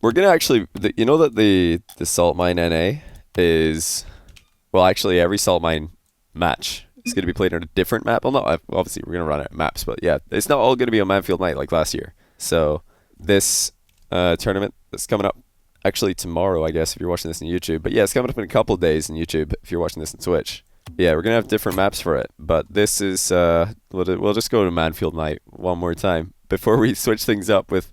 we're gonna actually, you know that the salt mine NA is, well, actually every salt mine match is gonna be played on a different map. Well, not obviously we're gonna run out of maps, but yeah, it's not all gonna be on Manfield Night like last year. So this tournament that's coming up, actually tomorrow, I guess, if you're watching this on YouTube. But yeah, it's coming up in a couple of days on YouTube if you're watching this on Twitch. Yeah, we're gonna have different maps for it, but this is we'll just go to Manfield Night one more time before we switch things up with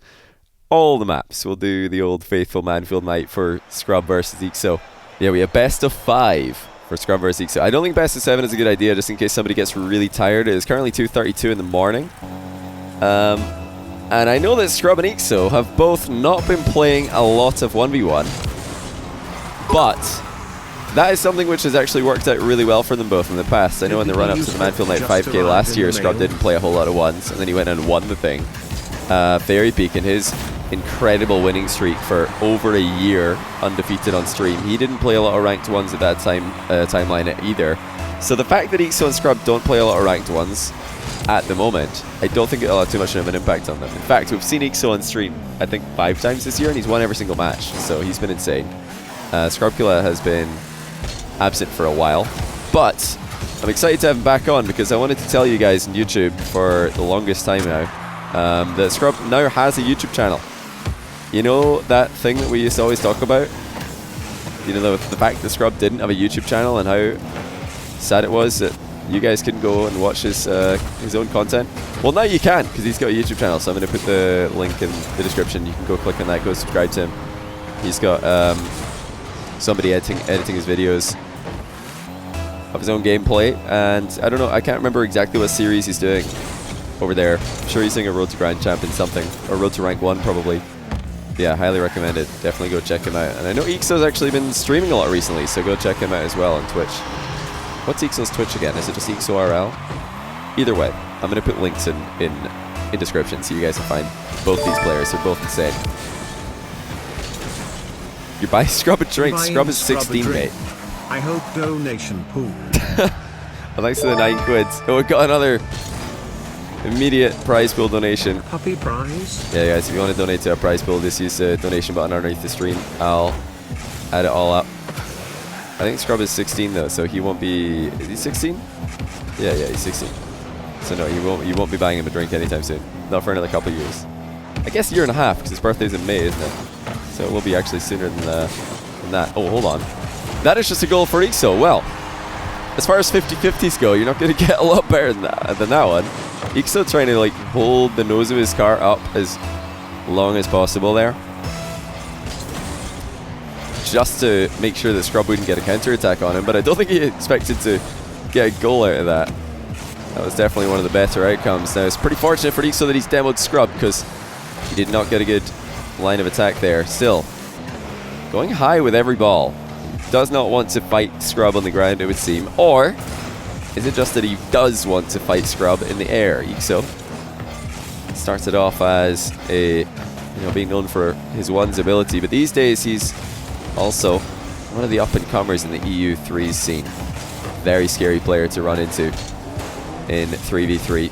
all the maps. We'll do the old faithful Manfield Night for Scrub versus Ixo. Yeah, we have best of 5 for Scrub versus Ixo. I don't think best of 7 is a good idea, just in case somebody gets really tired. It is currently 2:32 in the morning. And I know that Scrub and Ixo have both not been playing a lot of 1v1, but that is something which has actually worked out really well for them both in the past. I know in the run-up to the Manfield Night 5k last year, Scrub didn't play a whole lot of ones, and then he went and won the thing. Fairy Peak in his incredible winning streak for over a year, undefeated on stream. He didn't play a lot of ranked ones at that timeline either. So the fact that Ixo and Scrub don't play a lot of ranked ones at the moment, I don't think it'll have too much of an impact on them. In fact, we've seen Ixo on stream, I think 5 times this year, and he's won every single match, so he's been insane. Scrubcula has been absent for a while, but I'm excited to have him back on because I wanted to tell you guys on YouTube for the longest time now that Scrub now has a YouTube channel. You know that thing that we used to always talk about? You know, the fact that Scrub didn't have a YouTube channel and how sad it was that you guys couldn't go and watch his own content. Well, now you can, because he's got a YouTube channel, so I'm going to put the link in the description. You can go click on that, go subscribe to him. He's got somebody editing his videos of his own gameplay, and I don't know, I can't remember exactly what series he's doing over there. I'm sure he's doing a Road to Grand Champion something, or Road to Rank 1 probably. Yeah, highly recommend it. Definitely go check him out. And I know Ixo's actually been streaming a lot recently, so go check him out as well on Twitch. What's Ixo's Twitch again? Is it just IxoRL? Either way, I'm going to put links in description so you guys can find both these players. They're both insane. You're buying Scrub a drink. Scrub is 16, mate. I hope donation pool. Well, thanks for the 9 quids. Oh, we got another immediate prize pool donation. Puppy prize? Yeah, guys, if you want to donate to our prize pool, just use the donation button underneath the stream. I'll add it all up. I think Scrub is 16 though, so he won't be. Is he 16? Yeah, he's 16. So no, you won't be buying him a drink anytime soon. Not for another couple of years. I guess a year and a half, because his birthday's in May, isn't it? So it will be actually sooner than that. Oh, hold on. That is just a goal for Ixo. Well, as far as 50-50s go, you're not going to get a lot better than that one. Ixo trying to like hold the nose of his car up as long as possible there, just to make sure that Scrub wouldn't get a counter attack on him, but I don't think he expected to get a goal out of that. That was definitely one of the better outcomes. Now, it's pretty fortunate for Ixo that he's demoed Scrub, because he did not get a good line of attack there. Still, going high with every ball. Does not want to fight Scrub on the ground, it would seem. Or is it just that he does want to fight Scrub in the air? Ixo started off as being known for his ones ability, but these days he's also one of the up-and-comers in the EU3 scene. Very scary player to run into in 3v3.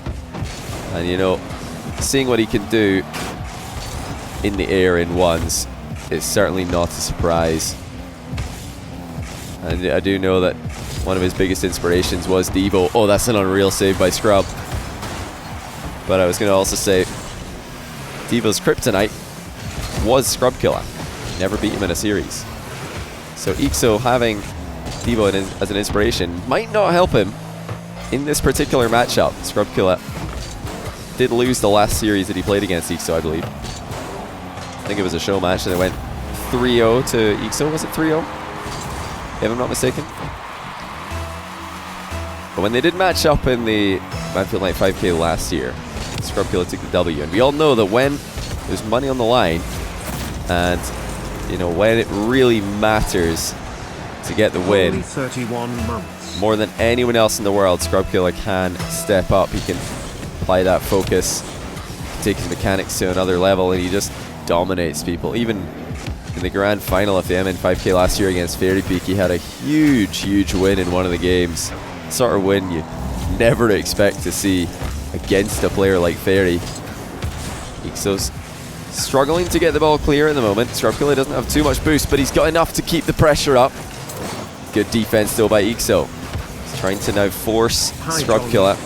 And seeing what he can do in the air in ones is certainly not a surprise. And I do know that one of his biggest inspirations was Devo. Oh, that's an unreal save by Scrub. But I was going to also say Devo's kryptonite was Scrubkilla. Never beat him in a series. So Ixo having Devo as an inspiration might not help him in this particular matchup. Scrubkilla did lose the last series that he played against Ixo, I believe. I think it was a show match and it went 3-0 to Ixo. Was it 3-0? If I'm not mistaken. But when they did match up in the Manfield Night 5k last year, Scrubkilla took the W. And we all know that when there's money on the line and when it really matters to get the win, Only 31 months. More than anyone else in the world, Scrubkilla can step up. He can apply that focus, take his mechanics to another level, and he just dominates people. Even in the grand final of the MN 5k last year against Fairy Peak, he had a huge win in one of the games. Sort of win you never expect to see against a player like Fairy. Ixo's Struggling to get the ball clear at the moment. Scrubkiller doesn't have too much boost, but he's got enough to keep the pressure up. Good defense still by Ixo. He's trying to now force Scrubkiller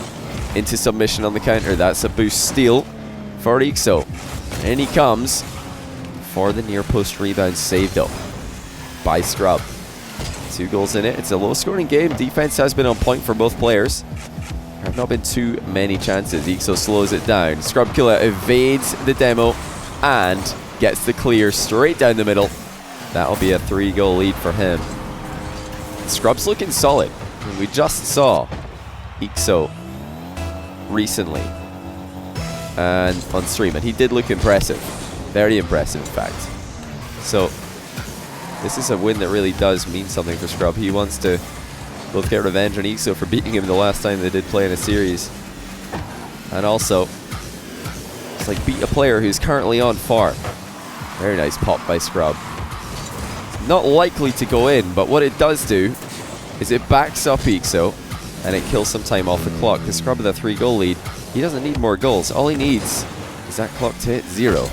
into submission on the counter. That's a boost steal for Ixo. And he comes for the near post rebound save though by Scrub. 2 goals in it. It's a low scoring game. Defense has been on point for both players. There have not been too many chances. Ixo slows it down. Scrubkiller evades the demo and gets the clear straight down the middle. That'll be a 3-goal lead for him. Scrub's looking solid. We just saw Ixo recently and on stream, and he did look impressive. Very impressive, in fact. So this is a win that really does mean something for Scrub. He wants to both get revenge on Ixo for beating him the last time they did play in a series, and also it's like beat a player who's currently on farm. Very nice pop by Scrub. Not likely to go in, but what it does do is it backs up Ixo and it kills some time off the clock. Because Scrub with a 3-goal lead, he doesn't need more goals. All he needs is that clock to hit 0.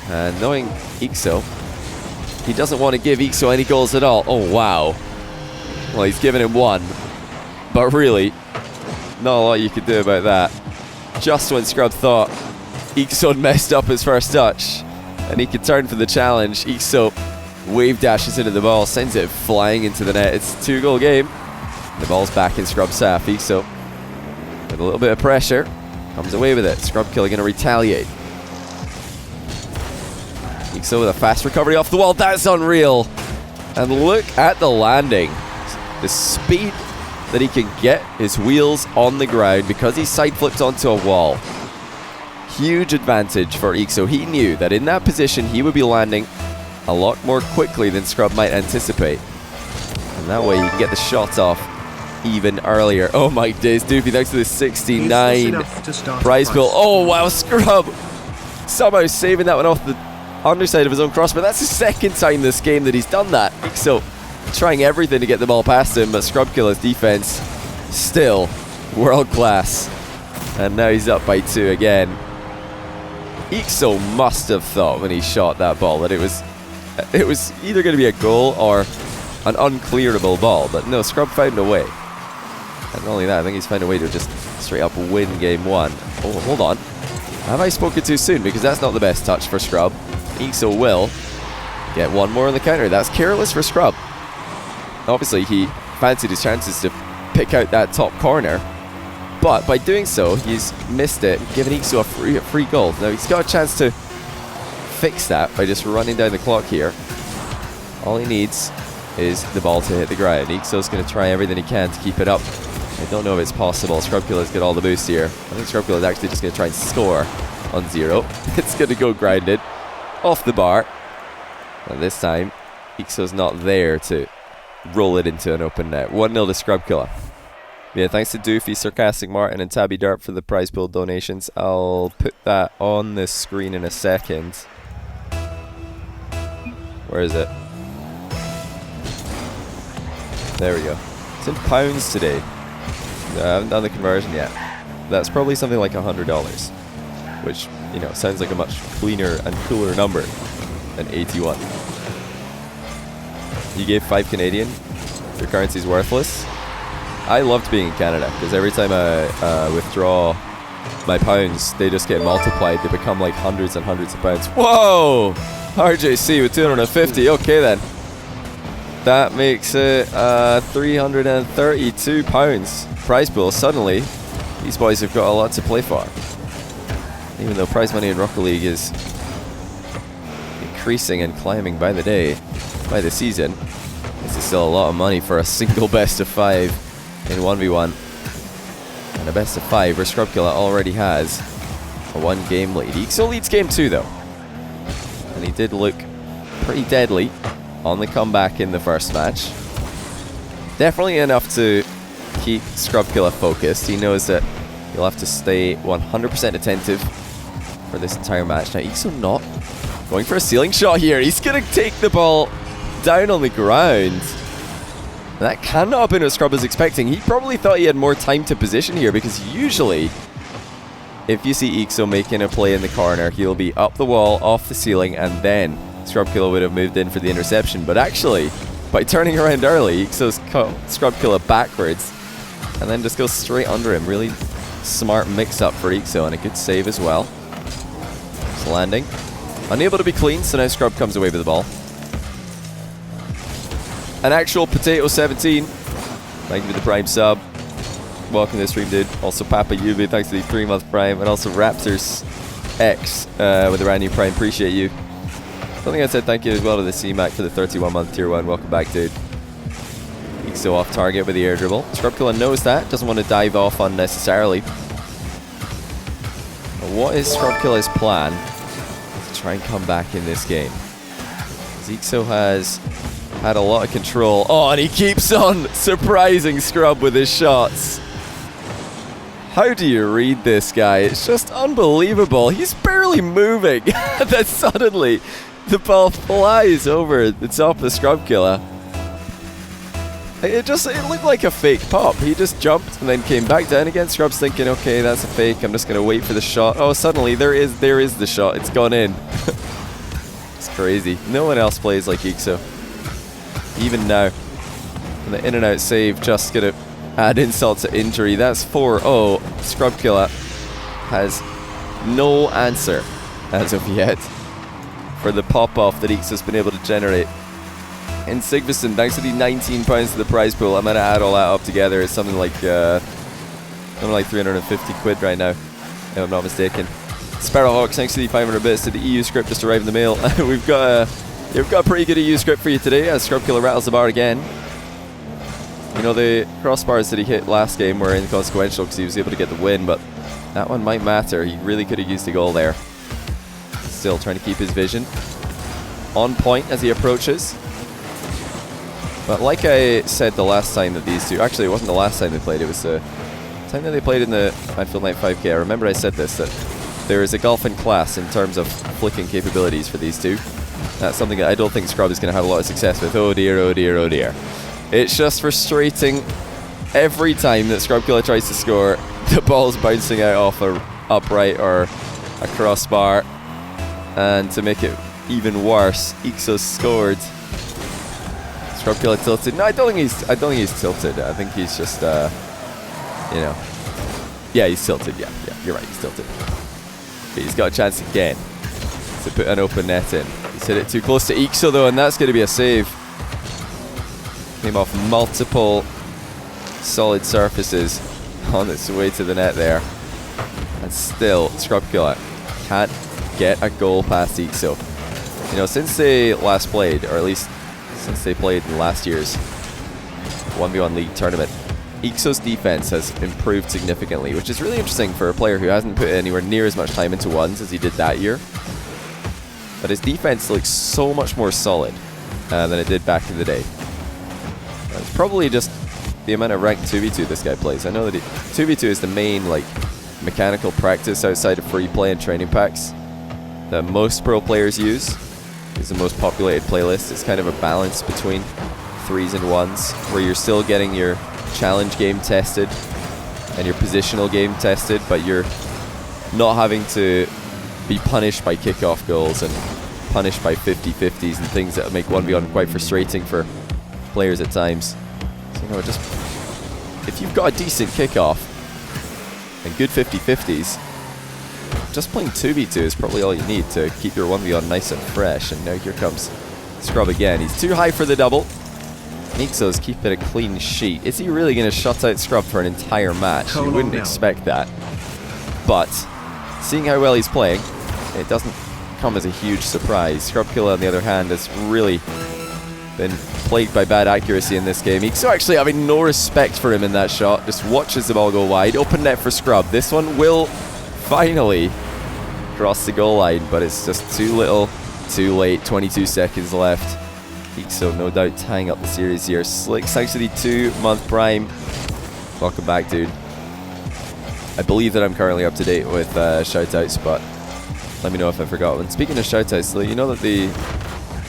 And knowing Ixo, he doesn't want to give Ixo any goals at all. Oh wow. Well, he's given him 1, but really not a lot you could do about that. Just when Scrub thought Ixo had messed up his first touch and he could turn for the challenge, Ixo wave dashes into the ball, sends it flying into the net. It's a 2-goal game. The ball's back in Scrub's half. Ixo with a little bit of pressure comes away with it. Scrubkiller going to retaliate. Ixo with a fast recovery off the wall. That's unreal. And look at the landing. The speed that he can get his wheels on the ground because he side flipped onto a wall. Huge advantage for Ixo. He knew that in that position he would be landing a lot more quickly than Scrub might anticipate. And that way he can get the shot off even earlier. Oh my days, Doofy, thanks to the 69 prize pool. Oh wow, Scrub somehow saving that one off the underside of his own crossbar. That's the second time this game that he's done that. Ixo trying everything to get the ball past him, but Scrubkiller's defense still world class. And now he's up by 2 again. Ixo must have thought when he shot that ball that it was either going to be a goal or an unclearable ball, but no, Scrub found a way. And not only that, I think he's found a way to just straight up win game 1. Oh, hold on. Have I spoken too soon? Because that's not the best touch for Scrub. Ixo will get 1 more on the counter. That's careless for Scrub. Obviously, he fancied his chances to pick out that top corner, but by doing so, he's missed it, giving Ixo a free goal. Now, he's got a chance to fix that by just running down the clock here. All he needs is the ball to hit the ground. Ixo's going to try everything he can to keep it up. I don't know if it's possible. Scrubkiller's got all the boost here. I think Scrubkiller's actually just going to try and score on 0. It's going to go grounded off the bar. And this time, Ixo's not there to roll it into an open net. 1-0 to Scrubkiller. Yeah, thanks to Doofy, Sarcastic Martin, and Tabby Derp for the prize pool donations. I'll put that on the screen in a second. Where is it? There we go. It's in pounds today. No, I haven't done the conversion yet. That's probably something like $100, which, you know, sounds like a much cleaner and cooler number than 81. You gave 5 Canadian. Your currency's worthless. I loved being in Canada because every time I withdraw my pounds, they just get multiplied. They become like hundreds and hundreds of pounds. Whoa! RJC with 250. Okay then. That makes it 332 pounds. Prize pool. Suddenly, these boys have got a lot to play for. Even though prize money in Rocket League is increasing and climbing by the day, by the season, this is still a lot of money for a single best of 5 in 1v1. And a best of 5 where Scrubkiller already has a 1-game lead. Ixo leads game 2 though. And he did look pretty deadly on the comeback in the first match. Definitely enough to keep Scrubkiller focused. He knows that he'll have to stay 100% attentive for this entire match. Now Ixo not going for a ceiling shot here. He's going to take the ball down on the ground. And that cannot have been what Scrub was expecting. He probably thought he had more time to position here because usually if you see Ixo making a play in the corner, he'll be up the wall, off the ceiling, and then Scrubkilla would have moved in for the interception. But actually, by turning around early, Ixo's caught Scrubkilla backwards and then just goes straight under him. Really smart mix-up for Ixo, and a good save as well. It's landing. Unable to be clean, so now Scrub comes away with the ball. An actual Potato 17. Thank you for the Prime sub. Welcome to the stream, dude. Also, Papa Yubi, thanks for the 3-month Prime. And also Raptors X with a brand new Prime. Appreciate you. I think I said thank you as well to the C-Mac for the 31-month Tier 1. Welcome back, dude. Ixo off target with the air dribble. Scrubkilla knows that. Doesn't want to dive off unnecessarily. But what is Scrubkilla's plan to try and come back in this game? Ixo has had a lot of control. Oh, and he keeps on surprising Scrub with his shots. How do you read this guy? It's just unbelievable. He's barely moving. Then suddenly the ball flies over the top of the Scrubkilla. It looked like a fake pop. He just jumped and then came back down again. Scrub's thinking, okay, that's a fake. I'm just going to wait for the shot. Oh, suddenly there is the shot. It's gone in. It's crazy. No one else plays like Ixo. Even now. And the in and out save just going to add insult to injury. That's 4-0. Scrubkilla has no answer as of yet for the pop-off that Ixo's been able to generate. And Sigvason, thanks for the £19 to the prize pool. I'm going to add all that up together. It's something like 350 quid right now, if I'm not mistaken. Sparrowhawks, thanks to the 500 bits to the EU script just arrived in the mail. We've got a pretty good EU script for you today as Scrubkilla rattles the bar again. You know, the crossbars that he hit last game were inconsequential because he was able to get the win, but that one might matter. He really could have used a goal there. Still trying to keep his vision on point as he approaches. But like I said the last time that these two... Actually, it wasn't the last time they played. It was the time that they played in the Anfield Night 5K. I remember I said this, that there is a golf in class in terms of flicking capabilities for these two. That's something that I don't think Scrub is going to have a lot of success with. Oh dear, oh dear, oh dear. It's just frustrating every time that Scrubkilla tries to score. The ball's bouncing out off a upright or a crossbar. And to make it even worse, Ixo scored. Scrubkilla tilted. No, I don't think he's tilted. I think he's just yeah, he's tilted. Yeah, you're right, he's tilted. But he's got a chance again to put an open net in. He's hit it too close to Ixo though, and that's going to be a save. Came off multiple solid surfaces on its way to the net there. And still, Scrubkilla can't get a goal past Ixo. You know, since they last played, or at least since they played in last year's 1v1 League tournament, Ixo's defense has improved significantly, which is really interesting for a player who hasn't put anywhere near as much time into ones as he did that year. But his defense looks so much more solid than it did back in the day. It's probably just the amount of ranked 2v2 this guy plays. I know that 2v2 is the main mechanical practice outside of free play and training packs that most pro players use. It's the most populated playlist. It's kind of a balance between 3s and 1s, where you're still getting your challenge game tested and your positional game tested, but you're not having to be punished by kickoff goals and punished by 50-50s and things that make 1v1 quite frustrating for players at times. So, you know, just if you've got a decent kickoff and good 50-50s, just playing 2v2 is probably all you need to keep your 1v1 nice and fresh. And now here comes Scrub again. He's too high for the double. Ixo's keeping a clean sheet. Is he really going to shut out Scrub for an entire match? You wouldn't expect that. But seeing how well he's playing, it doesn't come as a huge surprise. Scrubkilla, on the other hand, has really been plagued by bad accuracy in this game. Ixo actually having no respect for him in that shot. Just watches the ball go wide. Open net for Scrub. This one will finally cross the goal line, but it's just too little, too late. 22 seconds left. Ixo no doubt tying up the series here. Slick, thanks to the 2-month Prime. Welcome back, dude. I believe that I'm currently up to date with shoutouts, but let me know if I forgot one. Speaking of shoutouts, you know that the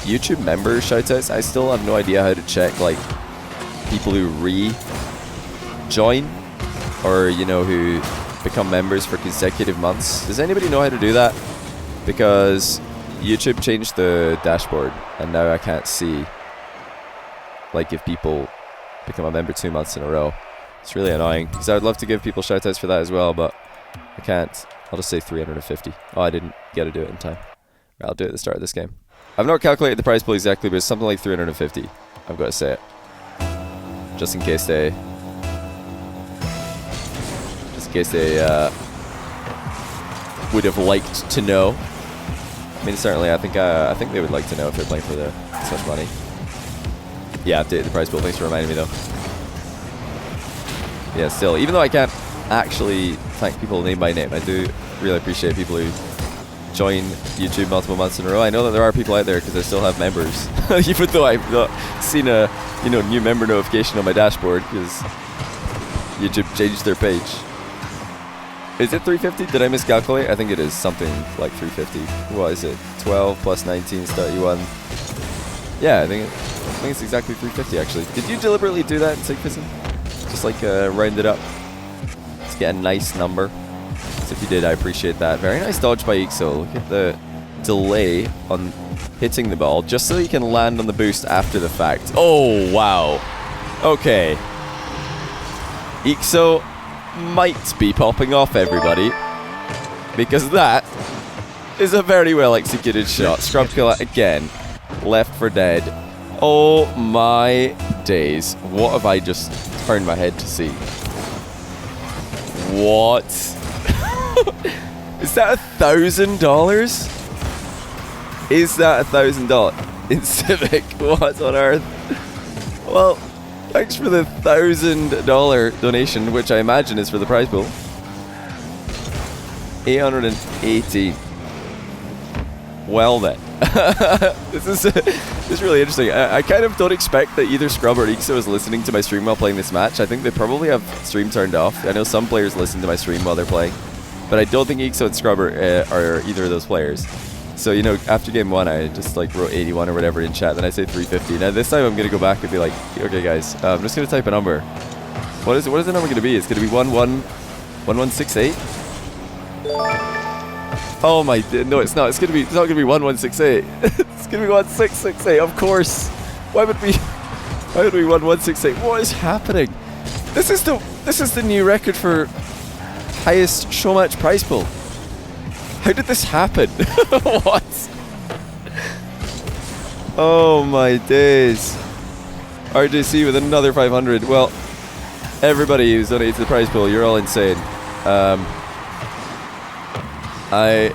YouTube member shoutouts, I still have no idea how to check people who re-join, or who become members for consecutive months. Does anybody know how to do that? Because YouTube changed the dashboard, and now I can't see like if people become a member 2 months in a row. It's really annoying, because I would love to give people shoutouts for that as well, but I can't. I'll just say 350. Oh, I didn't get to do it in time. I'll do it at the start of this game. I've not calculated the prize pool exactly, but it's something like 350. I've got to say it. Just in case they... would have liked to know. I mean, certainly, I think they would like to know if they're playing for this much money. Yeah, updated the prize pool. Thanks for reminding me, though. Yeah, still, even though I can't actually thank people name by name, I do really appreciate people who join YouTube multiple months in a row. I know that there are people out there because I still have members, even though I've not seen a new member notification on my dashboard because YouTube changed their page. Is it 350? Did I miscalculate? I think it is something like 350. What is it? 12 plus 19 is 31. Yeah, I think it's exactly 350 actually. Did you deliberately do that in Sigfism? Just like round it up. Let's get a nice number. So if you did, I appreciate that. Very nice dodge by Ixo. Look at the delay on hitting the ball, just so you can land on the boost after the fact. Oh, wow. Okay. Ixo might be popping off, everybody, because that is a very well executed shot. Scrub killer again. Left for dead. Oh my days. What have I just turned my head to see? What? Is that $1,000? Is that $1,000 in Civic? What on earth? Well, thanks for the $1,000 donation, which I imagine is for the prize pool. 880. Well then. This is really interesting. I kind of don't expect that either Scrub or Ixo is listening to my stream while playing this match. I think they probably have stream turned off. I know some players listen to my stream while they're playing, but I don't think Ixo and Scrub are either of those players. So, after game 1, I just like wrote 81 or whatever in chat, then I say 350. Now this time I'm going to go back and be like, okay guys, I'm just going to type a number. What is the number going to be? It's going to be 1168? Oh my, no it's not. It's not going to be 1168. It's going to be 1668, of course. Why would we 1168? What is happening? This is the new record for highest Showmatch prize pool. How did this happen? What? Oh my days. RJC with another 500. Well, everybody who's donated to the prize pool, you're all insane. I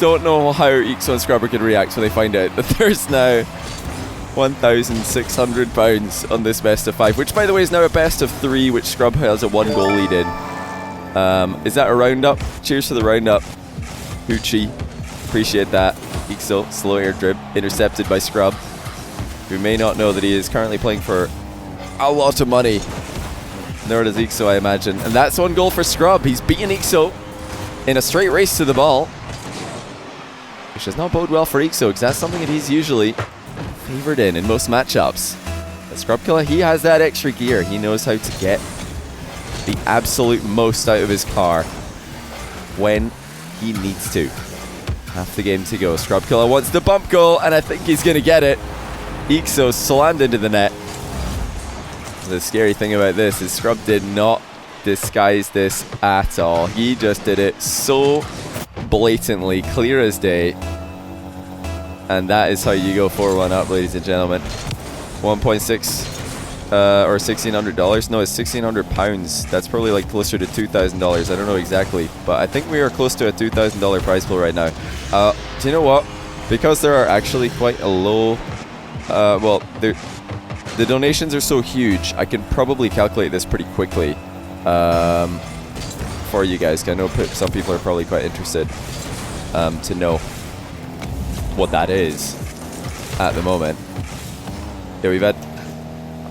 don't know how Ixo and Scrubber can react when they find out that there's now £1,600 on this best of 5, which by the way is now a best of 3, which Scrub has a 1 goal lead in. Is that a roundup? Cheers to the roundup. Hoochie. Appreciate that. Ixo, slow air drib, intercepted by Scrub, who may not know that he is currently playing for a lot of money. Nor does Ixo, I imagine. And that's 1 goal for Scrub. He's beaten Ixo in a straight race to the ball, which does not bode well for Ixo, because that's something that he's usually favored in most matchups. But Scrub Killer, he has that extra gear. He knows how to get the absolute most out of his car when he needs to. Half the game to go. Scrub Killer wants the bump goal, and I think he's going to get it. Ixo slammed into the net. The scary thing about this is Scrub did not disguise this at all. He just did it so blatantly, clear as day. And that is how you go 4-1 up, ladies and gentlemen. 1.6 or $1,600. No, it's £1,600. That's probably like closer to $2,000. I don't know exactly, but I think we are close to a $2,000 prize pool right now. Do you know what? Because there are actually quite a low... well, the donations are so huge, I can probably calculate this pretty quickly for you guys. I know some people are probably quite interested to know what that is at the moment. Yeah, we've had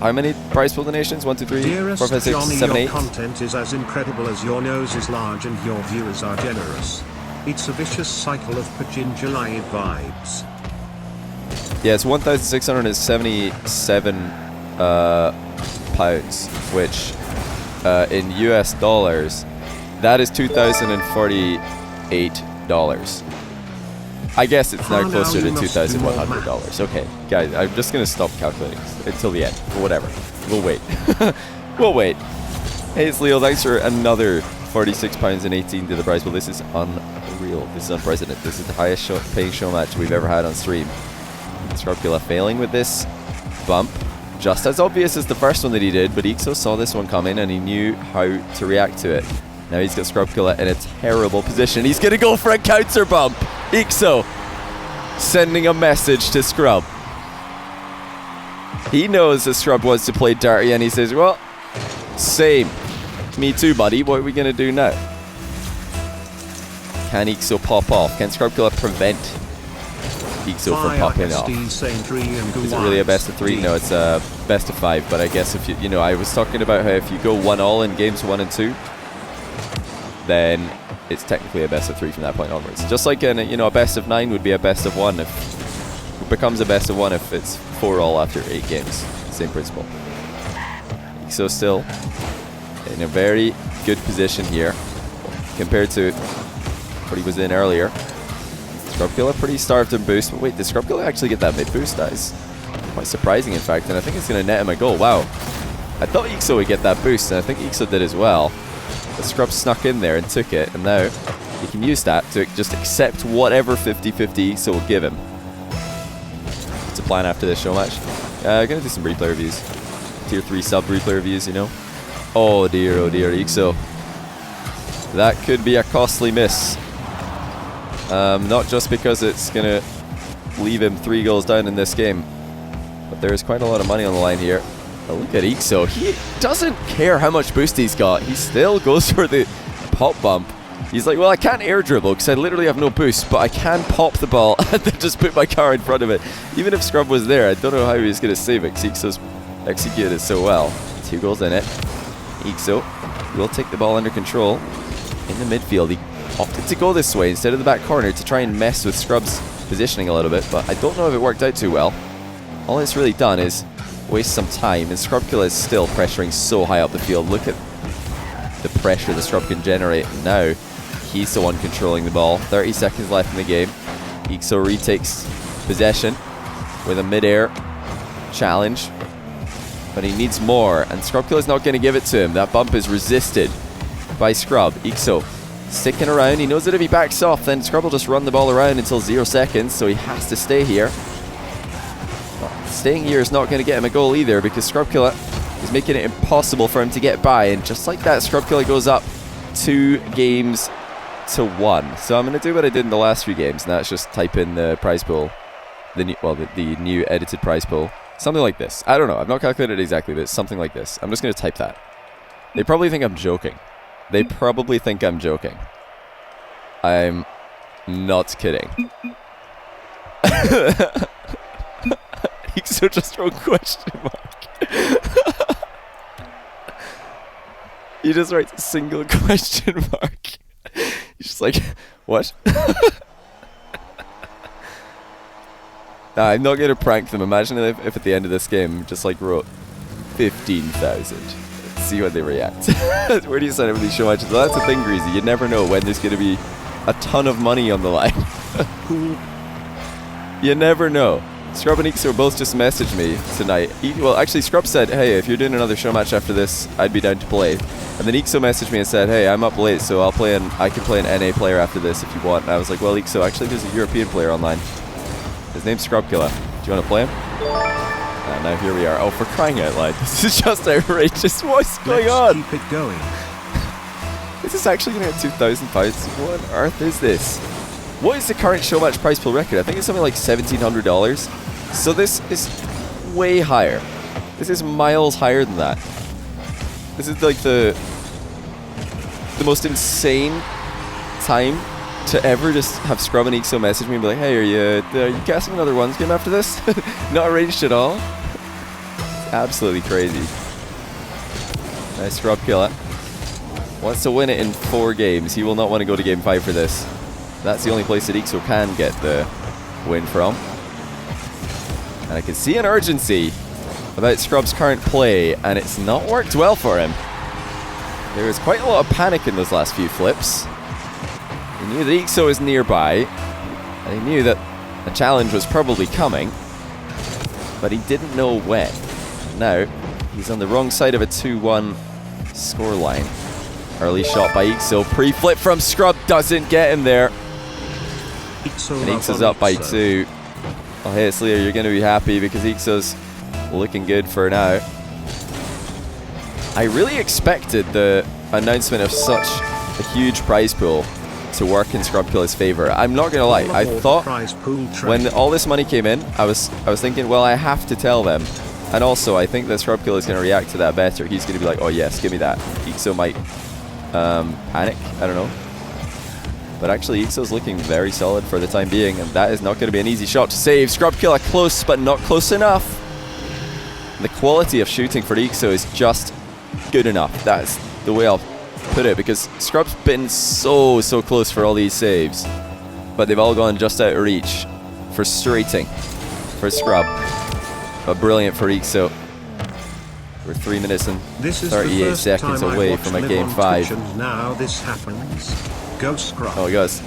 how many prize pool donations? 1, 2, 3, Dearest 4, 5, 6, Johnny, 7, 8. your content is as incredible as your nose is large and your viewers are generous. It's a vicious cycle of Pajinjali vibes. Yeah, it's 1,677 pounds, which in US dollars, That is $2,048. I guess it's now closer to $2,100. Okay, guys, I'm just going to stop calculating until the end. But whatever. We'll wait. We'll wait. Hey, it's Leo. Thanks for another £46.18 to the prize pool. This is unreal. This is unprecedented. This is the highest paying show match we've ever had on stream. Scrubula failing with this bump. Just as obvious as the first one that he did, but Ixo saw this one coming and he knew how to react to it. Now he's got Scrubula in a terrible position. He's going to go for a counter bump. Ixo sending a message to Scrub. He knows that Scrub wants to play dirty and he says, well, same. Me too, buddy. What are we going to do now? Can Ixo pop off? Can Scrubula prevent Ixo from popping off? Is it really a best of 3? No, it's a best of 5. But I guess if you know, I was talking about how if you go 1-all in games 1 and 2, then it's technically a best of 3 from that point onwards. Just like a best of 9 would be a best of 1 if it becomes a best of 1 if it's 4-all after 8 games. Same principle. Ixo still in a very good position here compared to what he was in earlier. Scrubula pretty starved in boost, but wait, did Scrubula actually get that mid boost? That is quite surprising, in fact, and I think it's going to net him a goal. Wow. I thought Ixo would get that boost, and I think Ixo did as well. The Scrub snuck in there and took it, and now he can use that to just accept whatever 50-50 Ixo will give him. It's a plan after this show match. Going to do some replay reviews. Tier 3 sub replay reviews, you know. Oh dear, Ixo. That could be a costly miss. Not just because it's going to leave him 3 goals down in this game, but there's quite a lot of money on the line here. But look at Ixo. He doesn't care how much boost he's got. He still goes for the pop bump. He's like, well, I can't air dribble because I literally have no boost, but I can pop the ball and then just put my car in front of it. Even if Scrub was there, I don't know how he was going to save it because Ixo's executed it so well. 2 goals in it. Ixo will take the ball under control in the midfield. He opted to go this way instead of the back corner to try and mess with Scrub's positioning a little bit, but I don't know if it worked out too well. All it's really done is waste some time, and Scrubula is still pressuring so high up the field. Look at the pressure the Scrub can generate. Now he's the one controlling the ball. 30 seconds left in the game. Ixo retakes possession with a mid-air challenge, but he needs more, and Scrubula's not going to give it to him. That bump is resisted by Scrub. Ixo sticking around. He knows that if he backs off, then Scrub will just run the ball around until 0 seconds, so he has to stay here. But staying here is not going to get him a goal either, because Scrubula is making it impossible for him to get by, and just like that, Scrubula goes up 2 games to 1. So I'm going to do what I did in the last few games, and that's just type in the prize pool, the new edited prize pool. Something like this. I don't know. I've not calculated it exactly, but it's something like this. I'm just going to type that. They probably think I'm joking. They probably think I'm joking. I'm not kidding. Ixo just wrote question mark. He just writes a single question mark. He's just like, what? Nah, I'm not going to prank them. Imagine if at the end of this game just like wrote 15,000. See what they react. Where do you sign up with these show matches? Well, that's the thing, Greasy. You never know when there's going to be a ton of money on the line. Cool. You never know. Scrub and Ixo both just messaged me tonight. Well, actually, Scrub said, hey, if you're doing another show match after this, I'd be down to play. And then Ixo messaged me and said, hey, I'm up late, so I can play an NA player after this if you want. And I was like, well, Ixo, actually, there's a European player online. His name's Scrubula. Do you want to play him? And now here we are. Oh, for crying out loud. This is just outrageous. What's going on? Keep it going. This is actually going to get £2,000. What on earth is this? What is the current show match prize pool record? I think it's something like $1,700. So this is way higher. This is miles higher than that. This is like the most insane time to ever just have Scrub and Ixo message me and be like, hey, are you casting another ones game after this? Not arranged at all. It's absolutely crazy. Nice Scrubula. Wants to win it in 4 games. He will not want to go to game 5 for this. That's the only place that Ixo can get the win from. And I can see an urgency about Scrub's current play, and it's not worked well for him. There was quite a lot of panic in those last few flips. He knew that Ixo was nearby, and he knew that a challenge was probably coming, but he didn't know when. Now, he's on the wrong side of a 2-1 scoreline. Early shot by Ixo. Pre-flip from Scrub doesn't get him there. And Ixo's up by 2. Oh, hey, Slayer, you're going to be happy because Ixo's looking good for now. I really expected the announcement of such a huge prize pool to work in Scrubkilla's favor. I'm not gonna lie, I thought when all this money came in, I was thinking, well, I have to tell them. And also, I think that Scrubkilla is gonna react to that better. He's gonna be like, oh yes, give me that. Ixo might panic, I don't know. But actually, Ixo's looking very solid for the time being, and that is not gonna be an easy shot to save. Scrubkilla close, but not close enough. The quality of shooting for Ixo is just good enough. That's the way I'll put it, because Scrub's been so close for all these saves, but they've all gone just out of reach. Frustrating for Scrub, but brilliant for Ixo. We're 3 minutes and 38 seconds away from a game 5. And now this happens. Go Scrub. Oh, he goes.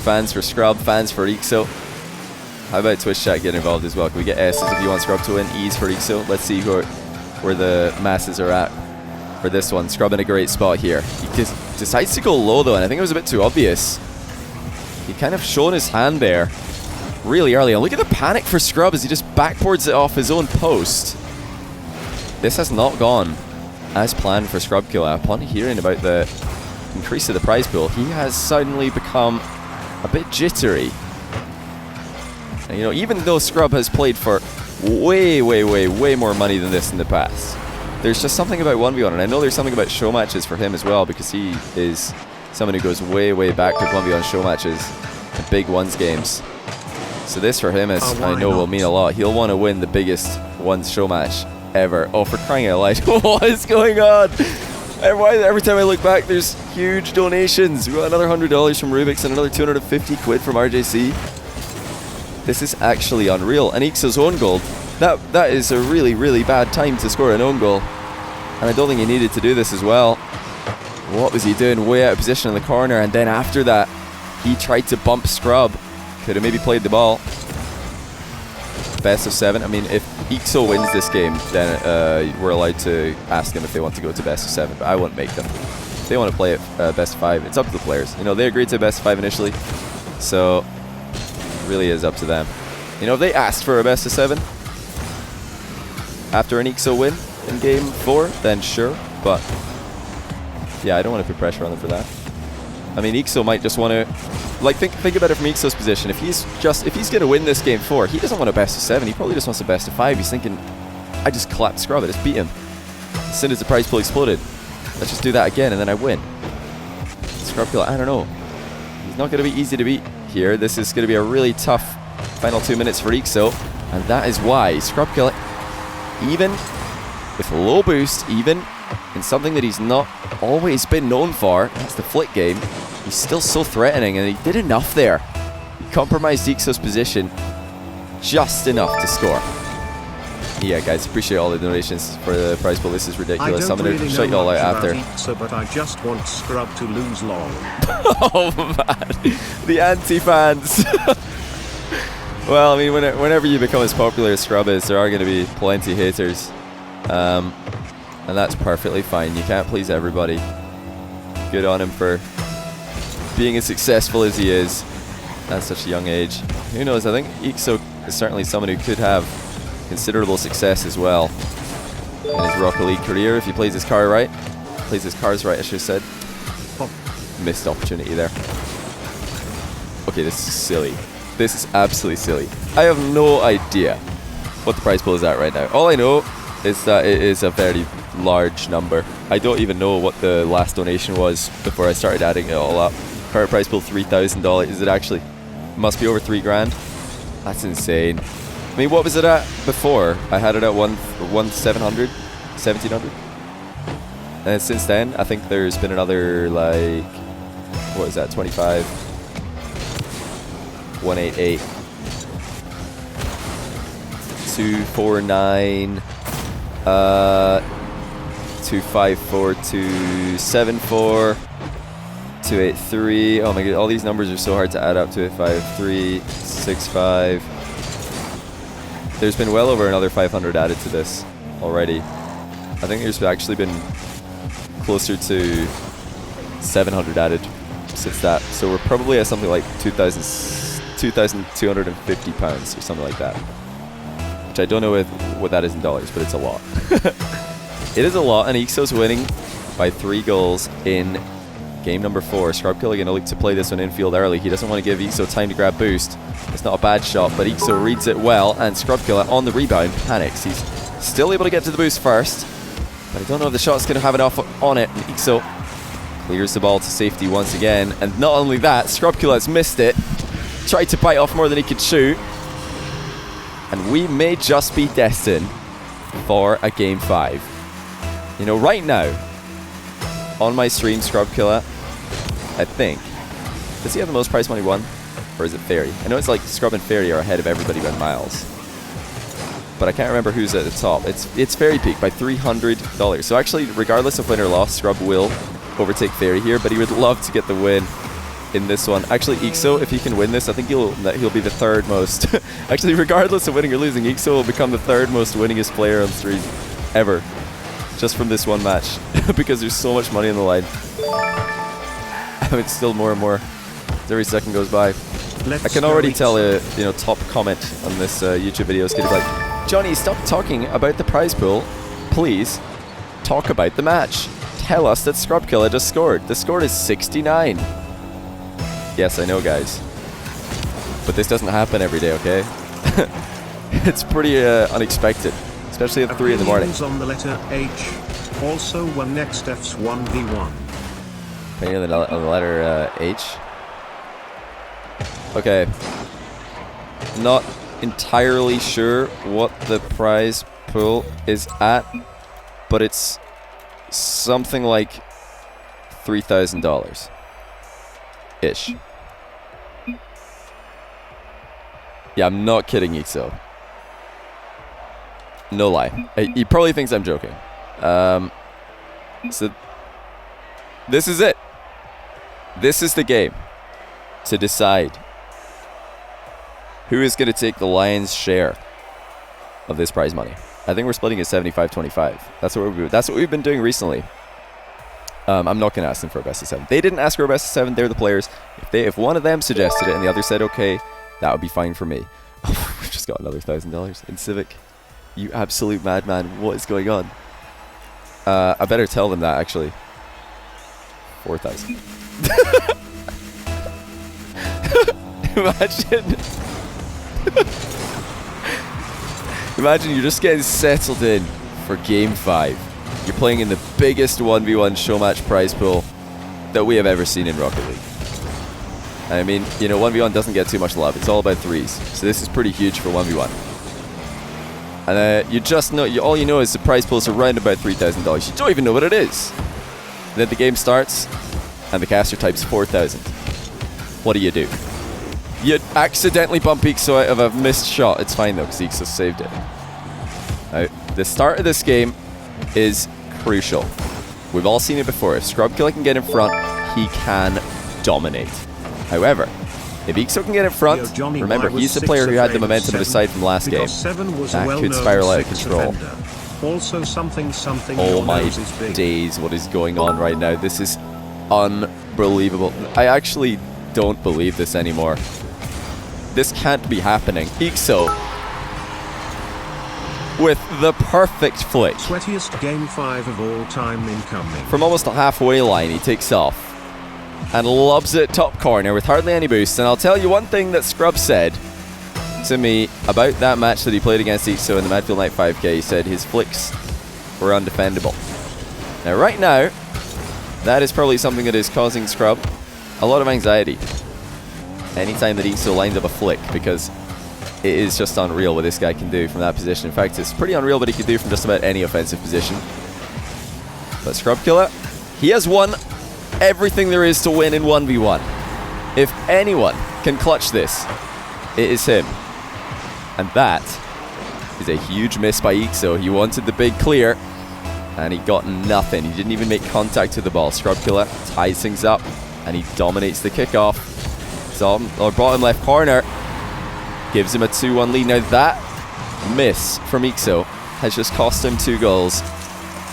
Fans for Scrub, fans for Ixo. How about Twitch chat getting involved as well? Can we get S's if you want Scrub to win? E's for Ixo. Let's see where the masses are at for this one. Scrub in a great spot here. He decides to go low though, and I think it was a bit too obvious. He kind of shown his hand there really early. And look at the panic for Scrub as he just backboards it off his own post. This has not gone as planned for Scrubkilla. Upon hearing about the increase of the prize pool, he has suddenly become a bit jittery. And, you know, even though Scrub has played for way more money than this in the past, there's just something about 1v1, and I know there's something about show matches for him as well, because he is someone who goes way back with 1v1 show matches and big ones games. So this for him is, I know, will mean a lot. He'll want to win the biggest ones show match ever. Oh, for crying out loud. What is going on? Every time I look back, there's huge donations. We got another $100 from Rubik's and another 250 quid from RJC. This is actually unreal. And Ixo's own goal, that is a really bad time to score an own goal. And I don't think he needed to do this as well. What was he doing? Way out of position in the corner, and then after that, he tried to bump Scrub. Could have maybe played the ball. Best of 7. I mean, if Ixo wins this game, then we're allowed to ask them if they want to go to best of 7, but I won't make them. If they want to play it best of 5, it's up to the players. You know, they agreed to best of 5 initially, so it really is up to them. You know, if they asked for a best of 7 after an Ixo win in game 4, then sure, but yeah, I don't want to put pressure on them for that. I mean, Ixo might just want to, like, think about it from Ixo's position. If he's going to win this game 4, he doesn't want a best of 7. He probably just wants a best of 5. He's thinking, I just clapped Scrub, I just beat him. As soon as the prize pool exploded, let's just do that again and then I win. Scrubkilla, I don't know. He's not going to be easy to beat here. This is going to be a really tough final 2 minutes for Ixo, and that is why Scrubkilla, even with low boost, even in something that he's not always been known for, that's the flick game, he's still so threatening, and he did enough there. He compromised Ixo's position just enough to score. Yeah, guys, appreciate all the donations for the prize pool. This is ridiculous. I'm going to shut you all out after. Ixo, but I just want Scrub to lose long. Oh, man. The anti-fans. Well, I mean, whenever you become as popular as Scrub is, there are going to be plenty of haters. And that's perfectly fine. You can't please everybody. Good on him for being as successful as he is at such a young age. Who knows? I think Ixo is certainly someone who could have considerable success as well in his Rocket League career if he plays his cards right. I should have said. Missed opportunity there. Okay, this is silly. This is absolutely silly. I have no idea what the prize pool is at right now. All I know is that it is a very large number. I don't even know what the last donation was before I started adding it all up. Current prize pool $3,000. Is it actually? Must be over $3 grand. That's insane. I mean, what was it at before? I had it at 1,700, 1,700. And since then, I think there's been another, like, what is that, 25, 188, 249, 254, 274, 283. Oh my god, all these numbers are so hard to add up. 285, 365. There's been well over another 500 added to this already. I think there's actually been closer to 700 added since that. So we're probably at something like 2,250 pounds or something like that. Which I don't know what that is in dollars, but it's a lot. It is a lot, and Ixo's winning by 3 goals in game number 4. Scrubkiller going to look to play this one infield early. He doesn't want to give Ixo time to grab boost. It's not a bad shot, but Ixo reads it well, and Scrubkiller on the rebound panics. He's still able to get to the boost first, but I don't know if the shot's going to have enough on it. And Ixo clears the ball to safety once again, and not only that, Scrubkiller's missed it. Tried to bite off more than he could shoot, and we may just be destined for a game 5. You know, right now, on my stream, Scrubkiller, I think, does he have the most prize money won? Or is it Fairy? I know it's like Scrub and Fairy are ahead of everybody by miles, but I can't remember who's at the top. It's Fairy Peak by $300. So actually, regardless of win or loss, Scrub will overtake Fairy here, but he would love to get the win in this one. Actually, Ixo, if he can win this, I think he'll be the 3rd most. Actually, regardless of winning or losing, Ixo will become the 3rd most winningest player on stream ever, just from this one match, because there's so much money on the line. It's still more and more as every second goes by. I can already tell a top comment on this YouTube video is going to be like, Johnny, stop talking about the prize pool. Please talk about the match. Tell us that Scrubkiller just scored. The score is 69. Yes, I know, guys, but this doesn't happen every day, okay? It's pretty unexpected, especially at 3 in the morning. On the letter H. Also, when next F's 1v1. Opinion on the letter H. Okay. Not entirely sure what the prize pool is at, but it's something like $3,000 ish. Yeah, I'm not kidding, Ixo. No lie. He probably thinks I'm joking. So this is it. This is the game to decide who is going to take the lion's share of this prize money. I think we're splitting it 75-25. That's what we've been doing recently. I'm not going to ask them for a best of 7. They didn't ask for a best of 7. They're the players. If one of them suggested it and the other said okay, that would be fine for me. Oh, we've just got another $1,000 in Civic. You absolute madman! What is going on? I better tell them that actually. 4,000. Imagine you're just getting settled in for game 5. You're playing in the biggest 1v1 Showmatch prize pool that we have ever seen in Rocket League. I mean, 1v1 doesn't get too much love. It's all about 3s. So this is pretty huge for 1v1. And you just know, all you know is the prize pool is around about $3,000. You don't even know what it is. And then the game starts, and the caster types 4,000. What do? You accidentally bump Ixo out of a missed shot. It's fine though, because Ixo saved it. Now, the start of this game is crucial. We've all seen it before. If Scrubkiller can get in front, he can dominate. However, if Ixo can get in front, remember, he's the player who had the momentum aside from last game. That could spiral out of control. Also something oh my days, what is going on right now? This is unbelievable. I actually don't believe this anymore. This can't be happening. Ixo with the perfect flick. Sweatiest game 5 of all time incoming. From almost a halfway line, he takes off and lobs it top corner with hardly any boost. And I'll tell you one thing that Scrub said to me about that match that he played against Ixo in the Madfield Night 5K. He said his flicks were undefendable. Now, right now, that is probably something that is causing Scrub a lot of anxiety anytime that Ixo lines up a flick, because it is just unreal what this guy can do from that position. In fact, it's pretty unreal what he can do from just about any offensive position. But Scrubkiller, he has won everything there is to win in 1v1. If anyone can clutch this, it is him. And that is a huge miss by Ixo. He wanted the big clear, And he got nothing. He didn't even make contact with the ball. Scrubkiller ties things up, and he dominates the kickoff. So our bottom left corner gives him a 2-1 lead. Now that miss from Ixo has just cost him 2 goals,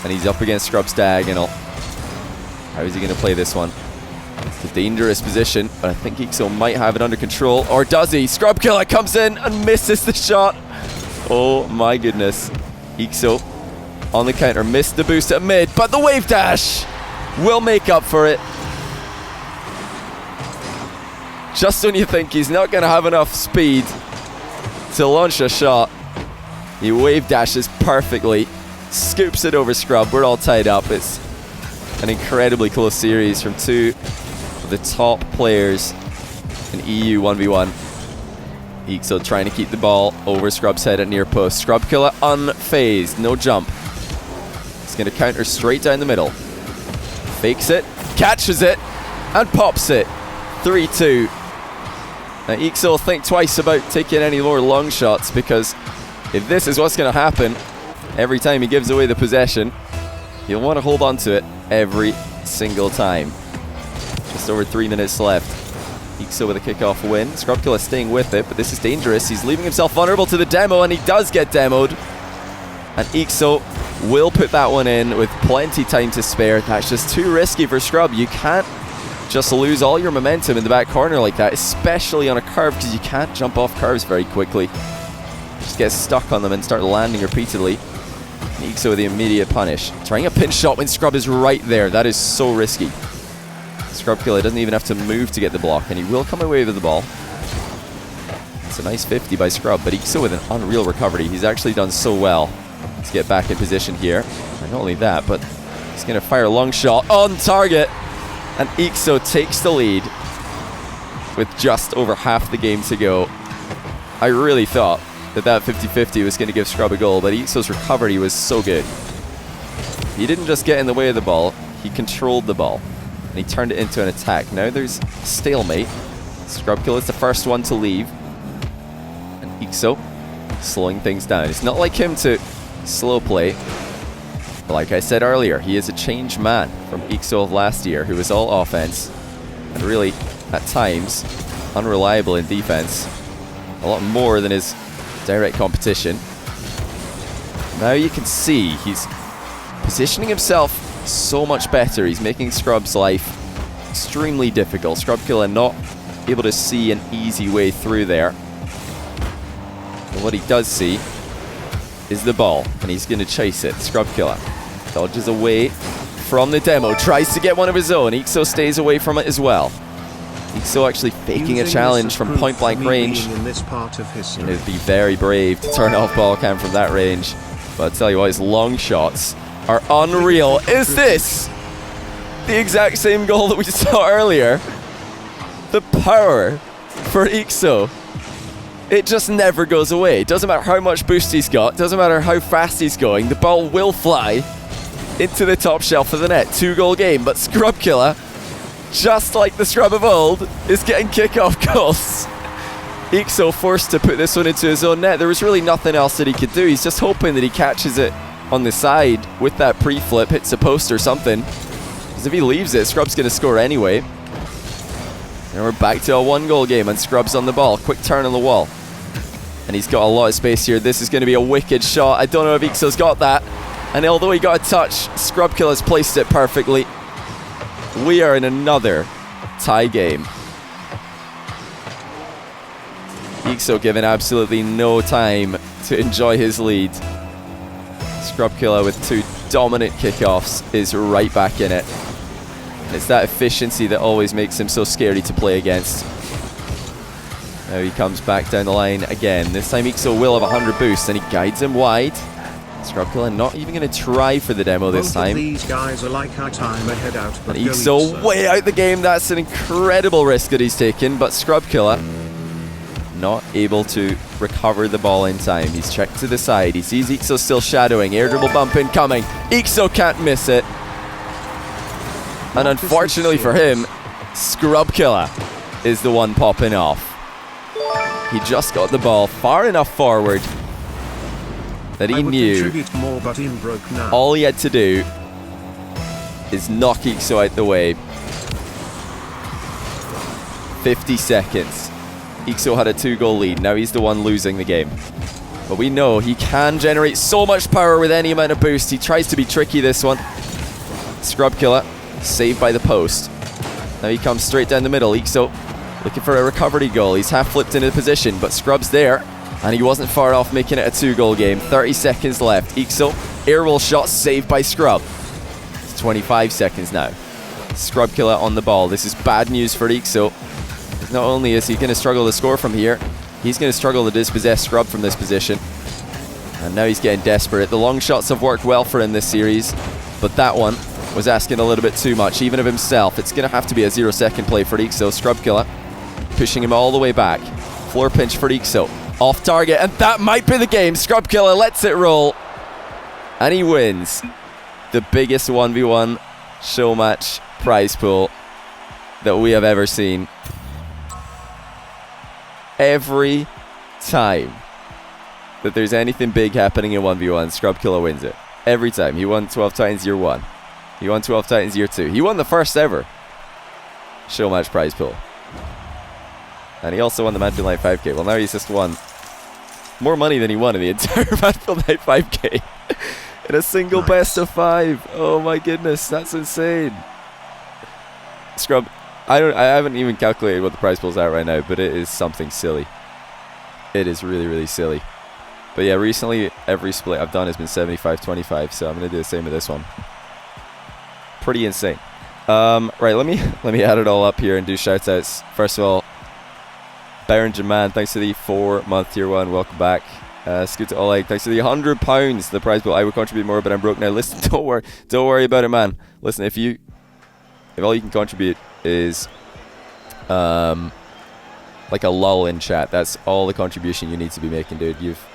and he's up against Scrub's diagonal. How is he going to play this one? It's a dangerous position, but I think Ixo might have it under control. Or does he? Scrubkiller comes in and misses the shot. Oh my goodness. Ixo on the counter, missed the boost at mid, but the wave dash will make up for it. Just when you think he's not going to have enough speed to launch a shot, he wave dashes perfectly, scoops it over Scrub. We're all tied up. It's an incredibly close series from 2 of the top players in EU 1v1. Ixo trying to keep the ball over Scrub's head at near post. Scrubkiller unfazed, no jump. He's going to counter straight down the middle. Fakes it, catches it, and pops it. 3-2. Now Ixo will think twice about taking any more long shots, because if this is what's going to happen every time he gives away the possession, you'll want to hold on to it every single time. Just over 3 minutes left. Ixo with a kickoff win. Scrubkiller staying with it, but this is dangerous. He's leaving himself vulnerable to the demo, and he does get demoed. And Ixo will put that one in with plenty time to spare. That's just too risky for Scrub. You can't just lose all your momentum in the back corner like that, especially on a curve, because you can't jump off curves very quickly. Just get stuck on them and start landing repeatedly. Ixo with the immediate punish. Trying a pinch shot when Scrub is right there. That is so risky. Scrubkiller doesn't even have to move to get the block, and he will come away with the ball. It's a nice 50 by Scrub, but Ixo with an unreal recovery. He's actually done so well to get back in position here. And not only that, but he's going to fire a long shot on target. And Ixo takes the lead with just over half the game to go. I really thought that 50-50 was going to give Scrub a goal, but Ixo's recovery was so good. He didn't just get in the way of the ball, he controlled the ball, and he turned it into an attack. Now there's stalemate. Scrubkiller is the first one to leave, and Ixo slowing things down. It's not like him to slow play. Like I said earlier, he is a changed man from Ixo of last year, who was all offense and really, at times, unreliable in defense. A lot more than his direct competition. Now you can see he's positioning himself so much better. He's making Scrub's life extremely difficult. Scrubkiller not able to see an easy way through there. And what he does see is the ball, and he's going to chase it. Scrubkiller dodges away from the demo, tries to get one of his own. Ixo stays away from it as well. Ixo actually faking a challenge from point blank range. In this part of history. It'd be very brave to turn off ball cam from that range. But I tell you what, his long shots are unreal. Is this the exact same goal that we saw earlier? The power for Ixo. It just never goes away. It doesn't matter how much boost he's got, doesn't matter how fast he's going, the ball will fly into the top shelf of the net. 2-goal game, but Scrubkiller, just like the Scrub of old, is getting kickoff goals. Ixo forced to put this one into his own net. There was really nothing else that he could do. He's just hoping that he catches it on the side with that pre-flip, hits a post or something. Because if he leaves it, Scrub's going to score anyway. And we're back to a 1-goal game, and Scrub's on the ball. Quick turn on the wall. And he's got a lot of space here. This is going to be a wicked shot. I don't know if Ixo's got that. And although he got a touch, Scrubkiller's placed it perfectly. We are in another tie game. Ixo given absolutely no time to enjoy his lead. Scrubkiller with 2 dominant kickoffs is right back in it. And it's that efficiency that always makes him so scary to play against. Now he comes back down the line again. This time Ixo will have 100 boosts, and he guides him wide. Scrubkiller not even going to try for the demo this time. These guys are like our time ahead out, but and Ixo way out the game. That's an incredible risk that he's taken, but Scrubkiller not able to recover the ball in time. He's checked to the side. He sees Ixo still shadowing. Air dribble bump incoming. Ixo can't miss it. And unfortunately for him, Scrubkiller is the one popping off. He just got the ball far enough forward that he I would knew contribute more, but I'm broke now. all he had to do is knock Ixo out the way. 50 seconds. Ixo had a 2-goal lead. Now he's the one losing the game. But we know he can generate so much power with any amount of boost. He tries to be tricky this one. Scrub killer. Saved by the post. Now he comes straight down the middle. Ixo looking for a recovery goal. He's half flipped into position, but Scrub's there. And he wasn't far off making it a 2-goal game. 30 seconds left. Ixo, airroll shot saved by Scrub. It's 25 seconds now. Scrub killer on the ball. This is bad news for Ixo. Not only is he going to struggle to score from here, he's going to struggle to dispossess Scrub from this position. And now he's getting desperate. The long shots have worked well for him this series, but that one was asking a little bit too much, even of himself. It's going to have to be a 0-second play for Ixo. Scrub killer pushing him all the way back. Floor pinch for Ixo. Off target, and that might be the game. Scrub killer lets it roll. And he wins the biggest 1v1 Showmatch prize pool that we have ever seen. Every time that there's anything big happening in 1v1, Scrub killer wins it. Every time. He won 12 Titans year 1. He won 12 Titans year 2. He won the first ever Showmatch prize pool. And he also won the Manfield Night 5k. Well, now he's just won more money than he won in the entire Manfield Night 5k. In a single best of 5. Oh my goodness, that's insane. Scrub, I haven't even calculated what the prize pool's at right now, but it is something silly. It is really, really silly. But yeah, recently every split I've done has been 75-25, so I'm gonna do the same with this one. Pretty insane. Right, let me add it all up here and do shout outs. First of all, Baron Jaman, thanks for the 4-month tier 1, welcome back. Scoot to Oleg, thanks for the £100 the prize pool. I would contribute more, but I'm broke now. Listen, don't worry about it, man. Listen, if all you can contribute is like a lull in chat, that's all the contribution you need to be making, dude. You've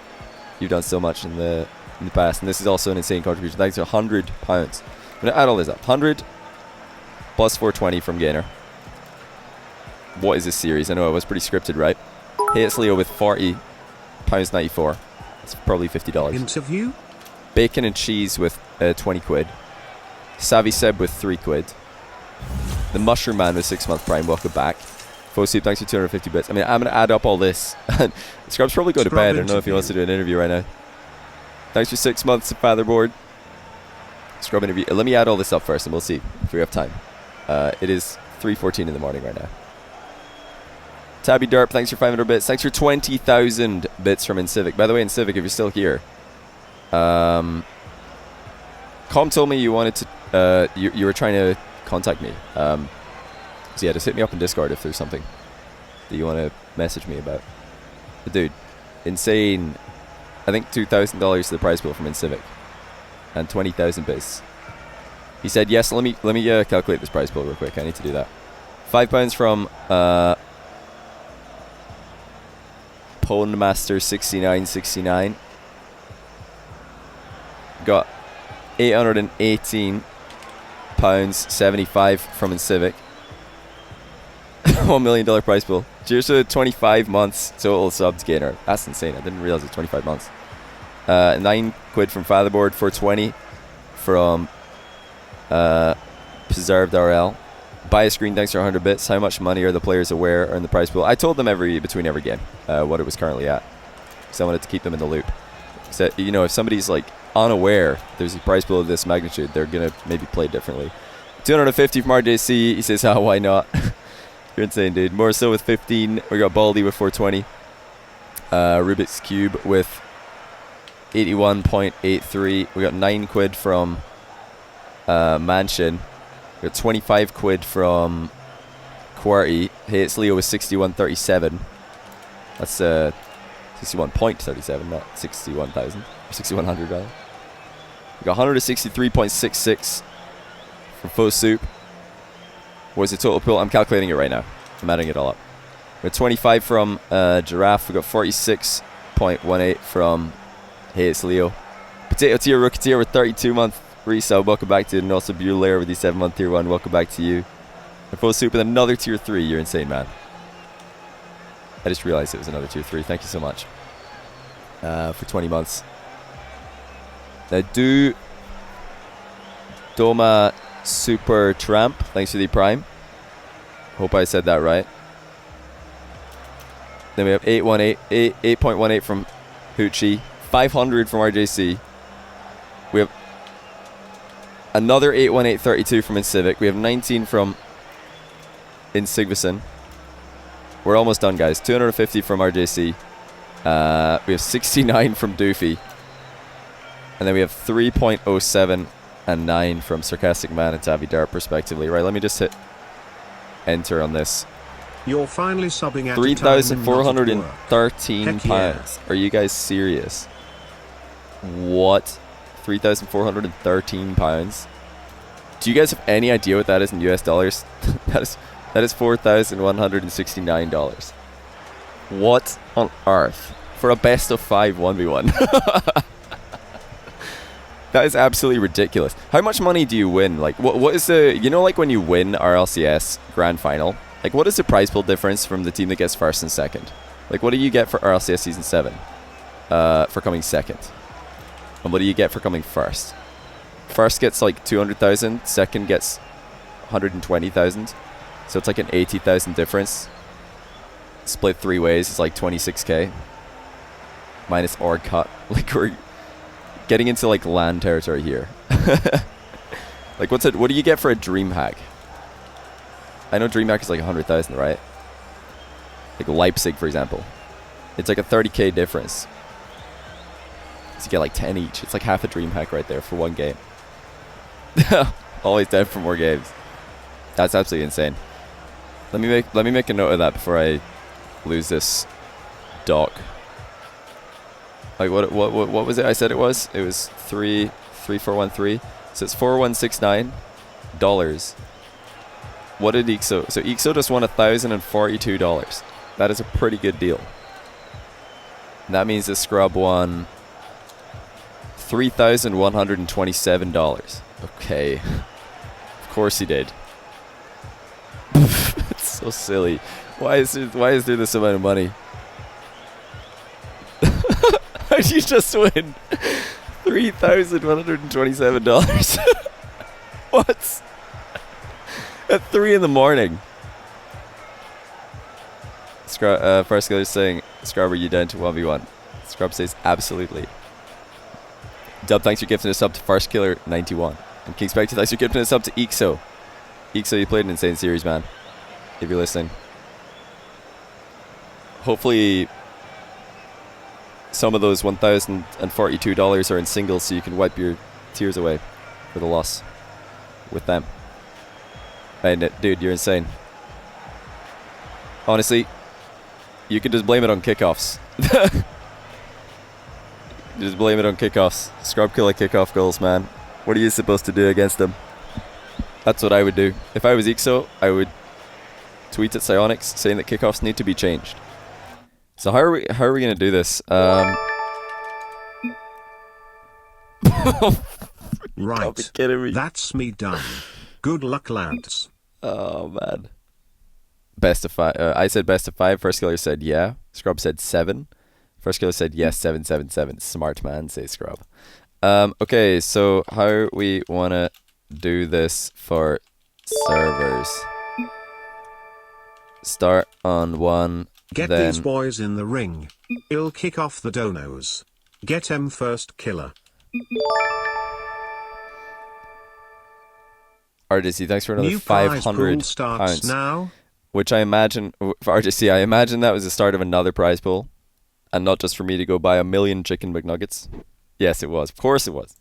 done so much in the past, and this is also an insane contribution. Thanks to £100. I'm gonna add all this up. 100 plus 420 from Gainer. What is this series? I know it was pretty scripted, right? Hates Leo with £40.94. That's probably $50. Interview? Bacon and cheese with 20 quid. Savvy Seb with 3 quid. The Mushroom Man with 6-month prime, welcome back. Fosoup, thanks for 250 bits. I mean, I'm going to add up all this. Scrub's probably go to bed. I don't know if he wants to do an interview right now. Thanks for 6 months of Fatherboard. Scrub interview. Let me add all this up first and we'll see if we have time. It is 3:14 in the morning right now. Tabby Derp, thanks for 500 bits. Thanks for 20,000 bits from InCivic. By the way, InCivic, if you're still here, Com told me you wanted to, you were trying to contact me. So yeah, just hit me up in Discord if there's something that you want to message me about. But dude, insane. I think $2,000 to the prize pool from InCivic and 20,000 bits. He said yes. Let me calculate this prize pool real quick. I need to do that. £5 from Pwn Master 6969. Got £818.75 from InCivic. $1 million prize pool. Cheers to 25 months total subs Gainer. That's insane. I didn't realize it's 25 months. 9 quid from Fatherboard. 420 from Preserved RL. Buy a screen, thanks for 100 bits. How much money are the players aware are in the prize pool? I told them between every game what it was currently at, because I wanted to keep them in the loop. So, you know, if somebody's like unaware there's a prize pool of this magnitude, they're gonna maybe play differently. 250 from RJC. He says, "Oh, why not?" You're insane, dude. More so with 15. We got Baldy with 420. Rubik's Cube with 81.83. We got 9 quid from Mansion. We got 25 quid from QWERTY. Hates Leo with 61.37. That's 61.37, not 61,000. 6,100 rather. We got 163.66 from Fosoup. What is the total pool? I'm calculating it right now. I'm adding it all up. We got 25 from Giraffe. We got 46.18 from Hates Leo. Potato Tier Rooketeer with 32-month resub. Welcome back to it. And also Bueller with the 7-month tier 1. Welcome back to you. And Fosoup with another tier 3. You're insane, man. I just realized it was another tier 3. Thank you so much for 20 months. Now do Doma Super Tramp. Thanks for the Prime. Hope I said that right. Then we have 8.18 from Hoochie. 500 from RJC. We have another 81832 from Incivic. We have 19 from Insigvison. We're almost done, guys. 250 from RJC. We have 69 from Doofy. And then we have 3.07 and 9 from Sarcastic Man and Tavi Dart, respectively. Right, let me just hit enter on this. You're finally subbing at 3,413 pounds. Are you guys serious? What? 3,413 pounds? Do you guys have any idea what that is in US dollars? that is $4,169. What on earth? For a best of 5 1v1. That is absolutely ridiculous. How much money do you win? Like, what is the... You know, like when you win RLCS Grand Final, like what is the prize pool difference from the team that gets first and second? Like, what do you get for RLCS Season 7? For coming second. And what do you get for coming first? First gets like 200,000, second gets 120,000. So it's like an 80,000 difference. Split 3 ways is like 26k. Minus org cut. Like we're getting into like land territory here. Like what do you get for a dream hack? I know dream hack is like 100,000, right? Like Leipzig, for example. It's like a 30k difference. So you get like 10 each. It's like half a dream hack right there for one game. Always down for more games. That's absolutely insane. Let me make a note of that before I lose this doc. Like what was it? I said it was 3413. So it's $4169. What did EXO? So EXO just won $1,042. That is a pretty good deal. And that means the scrub won $3,127. Okay. Of course he did. It's so silly. Why is there this amount of money? How did you just win $3,127? What? At 3 in the morning. First Killer saying, Scrub, are you down to 1v1? Scrub says, absolutely. Dub, thanks for gifting us up to First Killer 91. And King Spectre, thanks for gifting us up to EXO. EXO, you played an insane series, man. If you're listening. Hopefully some of those $1,042 are in singles so you can wipe your tears away for the loss with them. And dude, you're insane. Honestly, you could just blame it on kickoffs. Just blame it on kickoffs. Scrub killer kickoff goals, man. What are you supposed to do against them? That's what I would do. If I was EXO, I would tweet at Psyonix saying that kickoffs need to be changed. So how are we gonna do this? Right. Be kidding me. That's me done. Good luck, lads. Oh man. Best of 5. I said best of 5. First Killer said yeah. Scrub said 7. First Killer said yes. 777. Smart man, say Scrub. Okay, so how we wanna do this for servers? Start on 1. Get then these boys in the ring. I'll kick off the donos. Get 'em first, killer. RJC, thanks for another New prize £500. pool starts now. Which I imagine, for RJC, I imagine that was the start of another prize pool. And not just for me to go buy 1,000,000 chicken McNuggets. Yes, it was. Of course it was.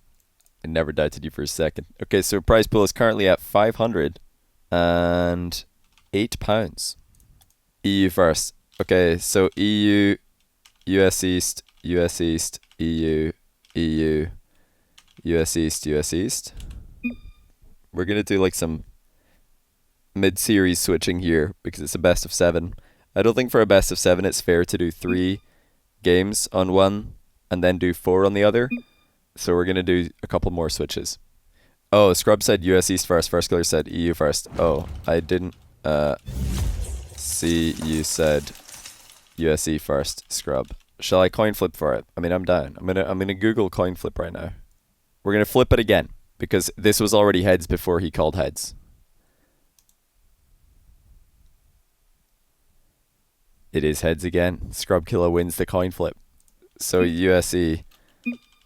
I never doubted you for a second. Okay, so prize pool is currently at £508. EU first. Okay, so EU, US East, US East, EU, EU, US East, US East. We're going to do like some mid-series switching here because it's a best of 7. I don't think for a best of 7 it's fair to do 3 games on one and then do 4 on the other. So we're going to do a couple more switches. Oh, Scrub said US East first. First Killer said EU first. Oh, I didn't see you said USE first, Scrub. Shall I coin flip for it? I mean, I'm down. I'm gonna Google coin flip right now. We're going to flip it again, because this was already heads before he called heads. It is heads again. Scrubkilla wins the coin flip. So USE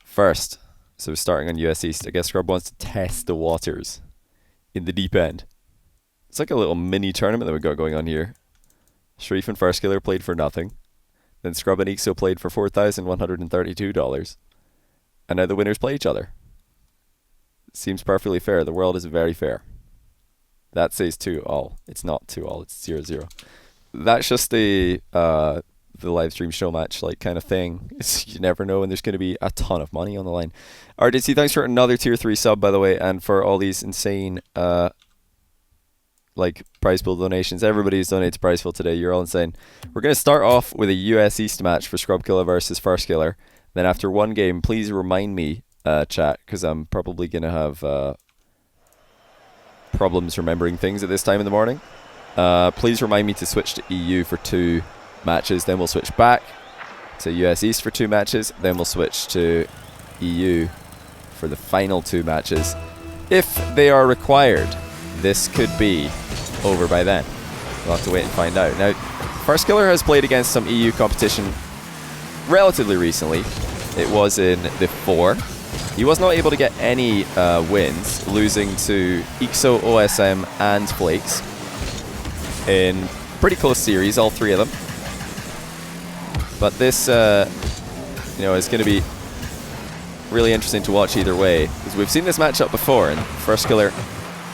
first. So starting on US East. I guess Scrub wants to test the waters in the deep end. It's like a little mini tournament that we got going on here. Sharif and FirstKiller played for nothing. Then Scrub and Ixo played for $4,132. And now the winners play each other. Seems perfectly fair. The world is very fair. That says 2-all. It's not 2-all. It's 0-0. That's just the live stream show match like kind of thing. You never know when there's going to be a ton of money on the line. RDC, thanks for another tier 3 sub, by the way, and for all these insane like prize pool donations. Everybody's donated to prize pool today. You're all insane. We're going to start off with a US East match for Scrubkilla versus FirstKiller. Then after one game, please remind me, chat, because I'm probably going to have problems remembering things at this time in the morning. Please remind me to switch to EU for 2 matches. Then we'll switch back to US East for 2 matches. Then we'll switch to EU for the final 2 matches. If they are required, this could be over by then. We'll have to wait and find out. Now, FirstKiller has played against some EU competition relatively recently. It was in the 4. He was not able to get any wins, losing to Ixo, OSM, and Flakes in pretty close series, all 3 of them. But this, is going to be really interesting to watch either way, because we've seen this matchup before, and FirstKiller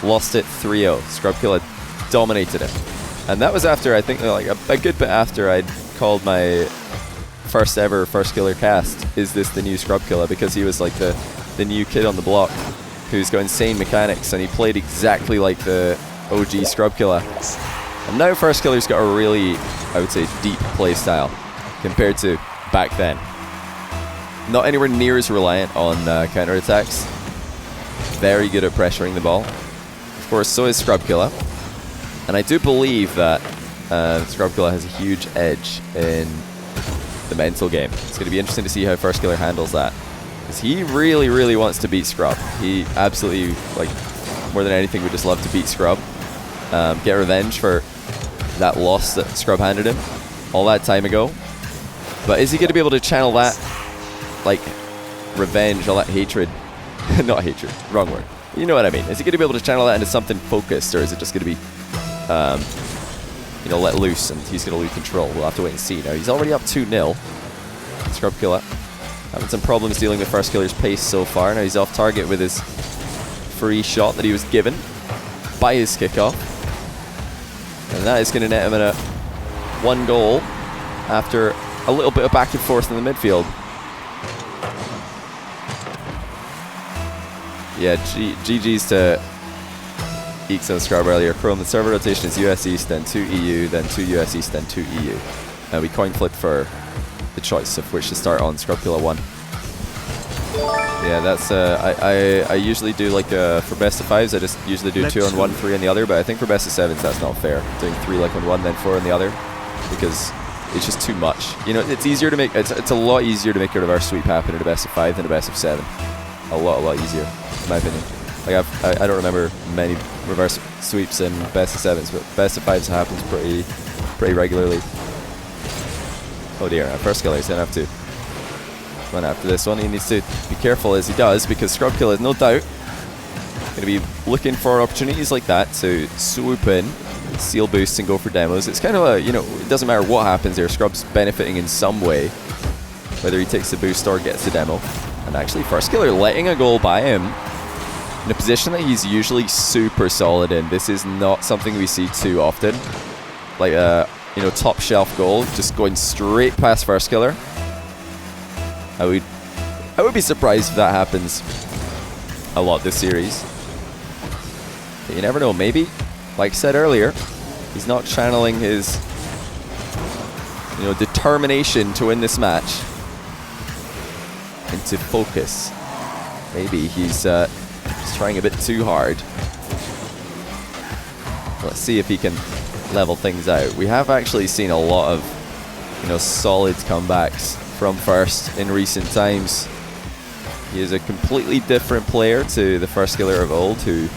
lost it 3-0. Scrubkilla dominated it, and that was after, I think, like a good bit after I'd called my first ever FirstKiller cast, "Is this the new Scrubkilla?" Because he was like the new kid on the block who's got insane mechanics, and he played exactly like the OG Scrubkilla. And now FirstKiller's got a really, I would say, deep play style compared to back then. Not anywhere near as reliant on counterattacks. Very good at pressuring the ball. Of course, so is Scrubkilla. And I do believe that Scrubkilla has a huge edge in the mental game. It's going to be interesting to see how FirstKiller handles that, because he really, really wants to beat Scrub. He absolutely, like, more than anything, would just love to beat Scrub. Get revenge for that loss that Scrub handed him all that time ago. But is he going to be able to channel that, like, revenge, all that hatred? Not hatred, wrong word. You know what I mean. Is he going to be able to channel that into something focused, or is it just going to be, let loose and he's going to lose control? We'll have to wait and see. Now, he's already up 2-0. Scrubkilla having some problems dealing with FirstKiller's pace so far. Now he's off target with his free shot that he was given by his kickoff. And that is going to net him in a 1 goal after a little bit of back and forth in the midfield. Yeah, GG's to Ixo and Scrub earlier. Chrome, the server rotation is US East, then 2 EU, then 2 US East, then 2 EU. We coin flipped for the choice of which to start on. Scrubkilla 1. Yeah, that's I usually do like for best of 5s. I just usually do 2 on one, 3 on the other. But I think for best of 7s, that's not fair. Doing 3 like on one, then 4 on the other, because it's just too much. It's easier to make. It's a lot easier to make a reverse sweep happen in a best of 5 than a best of 7. A lot easier, in my opinion. Like I don't remember many reverse sweeps in best of 7s, but best of 5s happens pretty regularly. Oh dear, FirstKiller is going to have to run after this one. He needs to be careful as he does, because Scrubkilla is no doubt going to be looking for opportunities like that to swoop in, seal boosts, and go for demos. It's kind of a, it doesn't matter what happens there, Scrub's benefiting in some way, whether he takes the boost or gets the demo. And actually, FirstKiller letting a goal by him in a position that he's usually super solid in. This is not something we see too often. Like top shelf goal, just going straight past FirstKiller. I would be surprised if that happens a lot this series. But you never know. Maybe, like I said earlier, he's not channeling his determination to win this match into focus. Maybe he's just trying a bit too hard. Let's see if he can level things out. We have actually seen a lot of solid comebacks from First in recent times. He is a completely different player to the first skiller of old, who,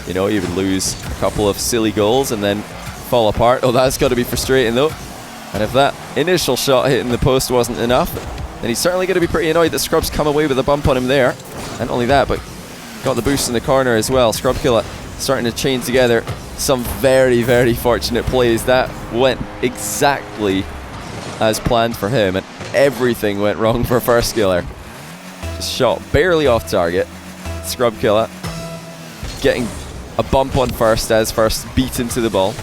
you know, he would lose a couple of silly goals and then fall apart. Oh, that's got to be frustrating though. And if that initial shot hitting the post wasn't enough, then he's certainly going to be pretty annoyed that Scrub's come away with a bump on him there. And not only that, but got the boost in the corner as well. Scrubkilla starting to chain together some very, very fortunate plays. That went exactly as planned for him, and everything went wrong for first skiller. Just shot barely off target. Scrubkilla getting a bump on first as first beat into the ball.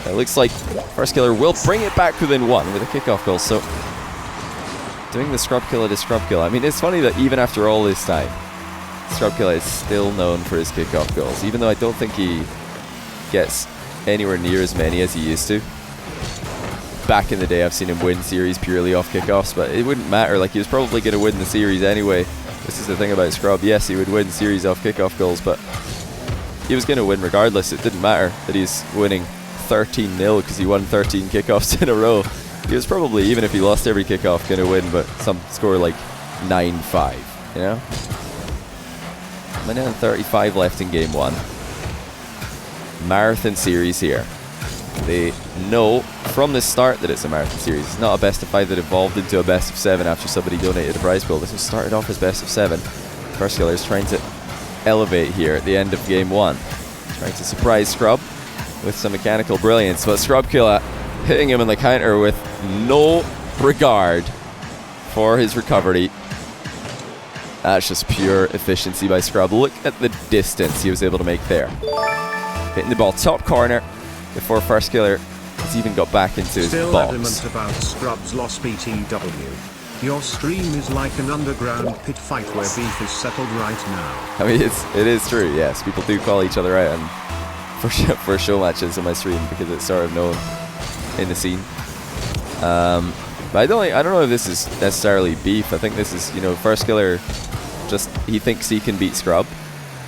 It looks like first skiller will bring it back within one with a kickoff goal. So doing the Scrubkilla to Scrubkilla. I mean, it's funny that even after all this time, Scrubkilla is still known for his kickoff goals, even though I don't think he gets anywhere near as many as he used to. Back in the day, I've seen him win series purely off kickoffs, but it wouldn't matter. Like, he was probably going to win the series anyway. This is the thing about Scrub. Yes, he would win series off kickoff goals, but he was going to win regardless. It didn't matter that he's winning 13-0 because he won 13 kickoffs in a row. He was probably, even if he lost every kickoff, going to win, but some score like 9-5, you know? Minute and 35 left in game one. Marathon series here. They know from the start that it's a marathon series. It's not a best of 5 that evolved into a best of 7 after somebody donated a prize pool. This was started off as best of 7. First skiller is trying to elevate here at the end of game one. Trying to surprise Scrub with some mechanical brilliance, but Scrubkilla hitting him in the counter with no regard for his recovery. That's just pure efficiency by Scrub. Look at the distance he was able to make there. Hitting the ball top corner before first skiller has even got back into his Still box. adamant about Scrub's loss BTW. Your stream is like an underground pit fight where beef is settled right now. I mean, it is true, yes. People do call each other out and for show matches on my stream because it's sort of known in the scene. But I don't know if this is necessarily beef. I think this is, you know, first skiller just, he thinks he can beat Scrub.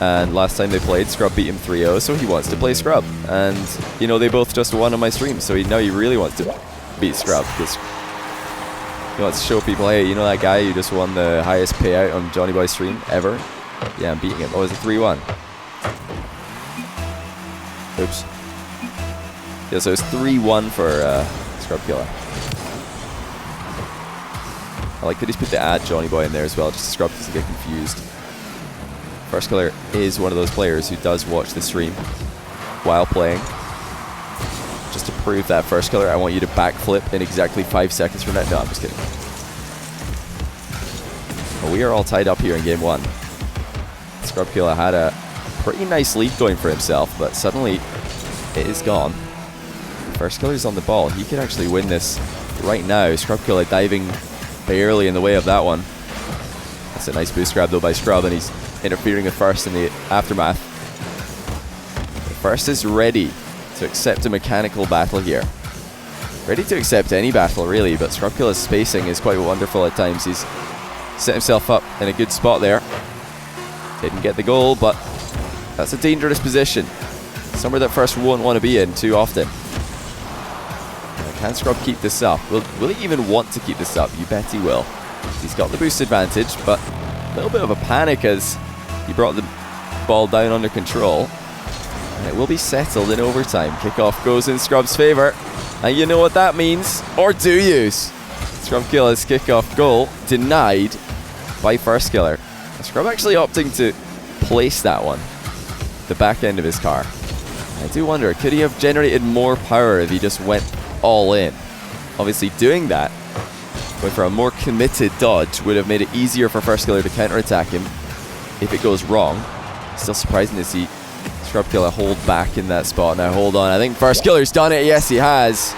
And last time they played, Scrub beat him 3-0, so he wants to play Scrub. And, you know, they both just won on my stream, so now he really wants to beat Scrub because he wants to show people, hey, you know that guy who just won the highest payout on Johnny Boy's stream ever? Yeah, I'm beating him. Oh, it's a 3-1. Oops. Yeah, so it's 3-1 for Scrubkilla. I like that he's put the ad Johnny Boy in there as well, just so Scrub doesn't get confused. First skiller is one of those players who does watch the stream while playing. Just to prove that, first skiller, I want you to backflip in exactly 5 seconds from now. No, I'm just kidding. Well, we are all tied up here in game one. Scrubkilla had a pretty nice lead going for himself, but suddenly it is gone. First skiller's on the ball. He could actually win this right now. Scrubkilla diving barely in the way of that one. That's a nice boost grab though by Scrub, and he's interfering with first in the aftermath. First is ready to accept a mechanical battle here. Ready to accept any battle really, but Scrubkilla's spacing is quite wonderful at times. He's set himself up in a good spot there. Didn't get the goal, but that's a dangerous position. Somewhere that first won't want to be in too often. Can Scrub keep this up? Will he even want to keep this up? You bet he will. He's got the boost advantage, but a little bit of a panic as he brought the ball down under control. And it will be settled in overtime. Kickoff goes in Scrub's favour. And you know what that means. Or do you? Scrubkilla's kickoff goal denied by first skiller. Scrub actually opting to place that one the back end of his car. I do wonder, could he have generated more power if he just went all in? Obviously doing that, going for a more committed dodge, would have made it easier for first skiller to counterattack him if it goes wrong. Still surprising to see Scrubkilla hold back in that spot. Now hold on, I think first skiller's done it. Yes, he has.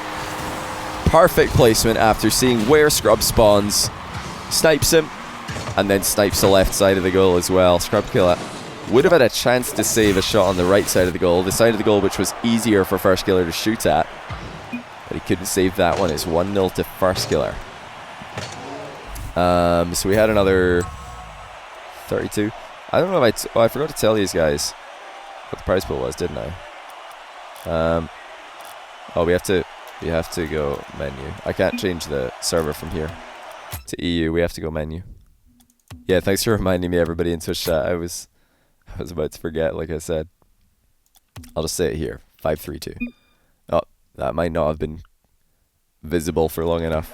Perfect placement after seeing where Scrub spawns. Snipes him, and then snipes the left side of the goal as well. Scrubkilla would have had a chance to save a shot on the right side of the goal, the side of the goal which was easier for first skiller to shoot at. But he couldn't save that one. It's 1-0 to first skiller. So we had another 32. I don't know if I forgot to tell these guys what the prize pool was, didn't I? Oh, we have to go menu. I can't change the server from here to EU. We have to go menu. Yeah, thanks for reminding me, everybody in Twitch chat. I was about to forget, like I said. I'll just say it here. 532. Oh, that might not have been visible for long enough.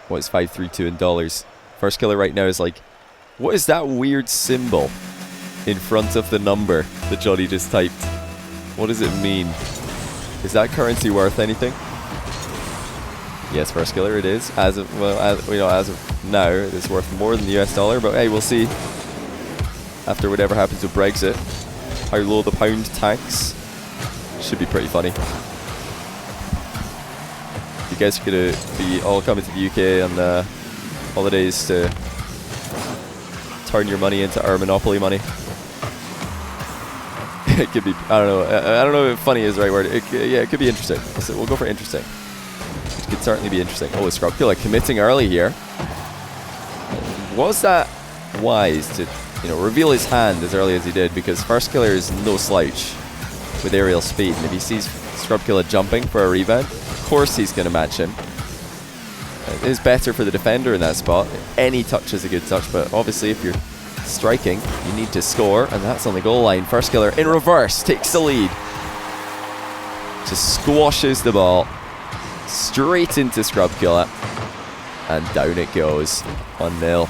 What's 532 in dollars? First killer right now is like, what is that weird symbol in front of the number that Johnny just typed? What does it mean? Is that currency worth anything? Yes, first killer it is. As of as of now, it's worth more than the US dollar. But hey, we'll see after whatever happens with Brexit how low the pound tanks. Should be pretty funny. You guys are gonna be all coming to the UK on holidays to turn your money into our Monopoly money. It could be, I don't know if funny is the right word. Yeah, it could be interesting. We'll go for interesting. It could certainly be interesting. Oh, Scrubkilla committing early here. Was that wise to, reveal his hand as early as he did? Because first killer is no slouch with aerial speed, and if he sees Scrubkilla jumping for a rebound, of course he's going to match him. It is better for the defender in that spot. Any touch is a good touch, but obviously if you're striking, you need to score, and that's on the goal line. First killer in reverse takes the lead. Just squashes the ball straight into Scrubkilla, and down it goes. 1-0.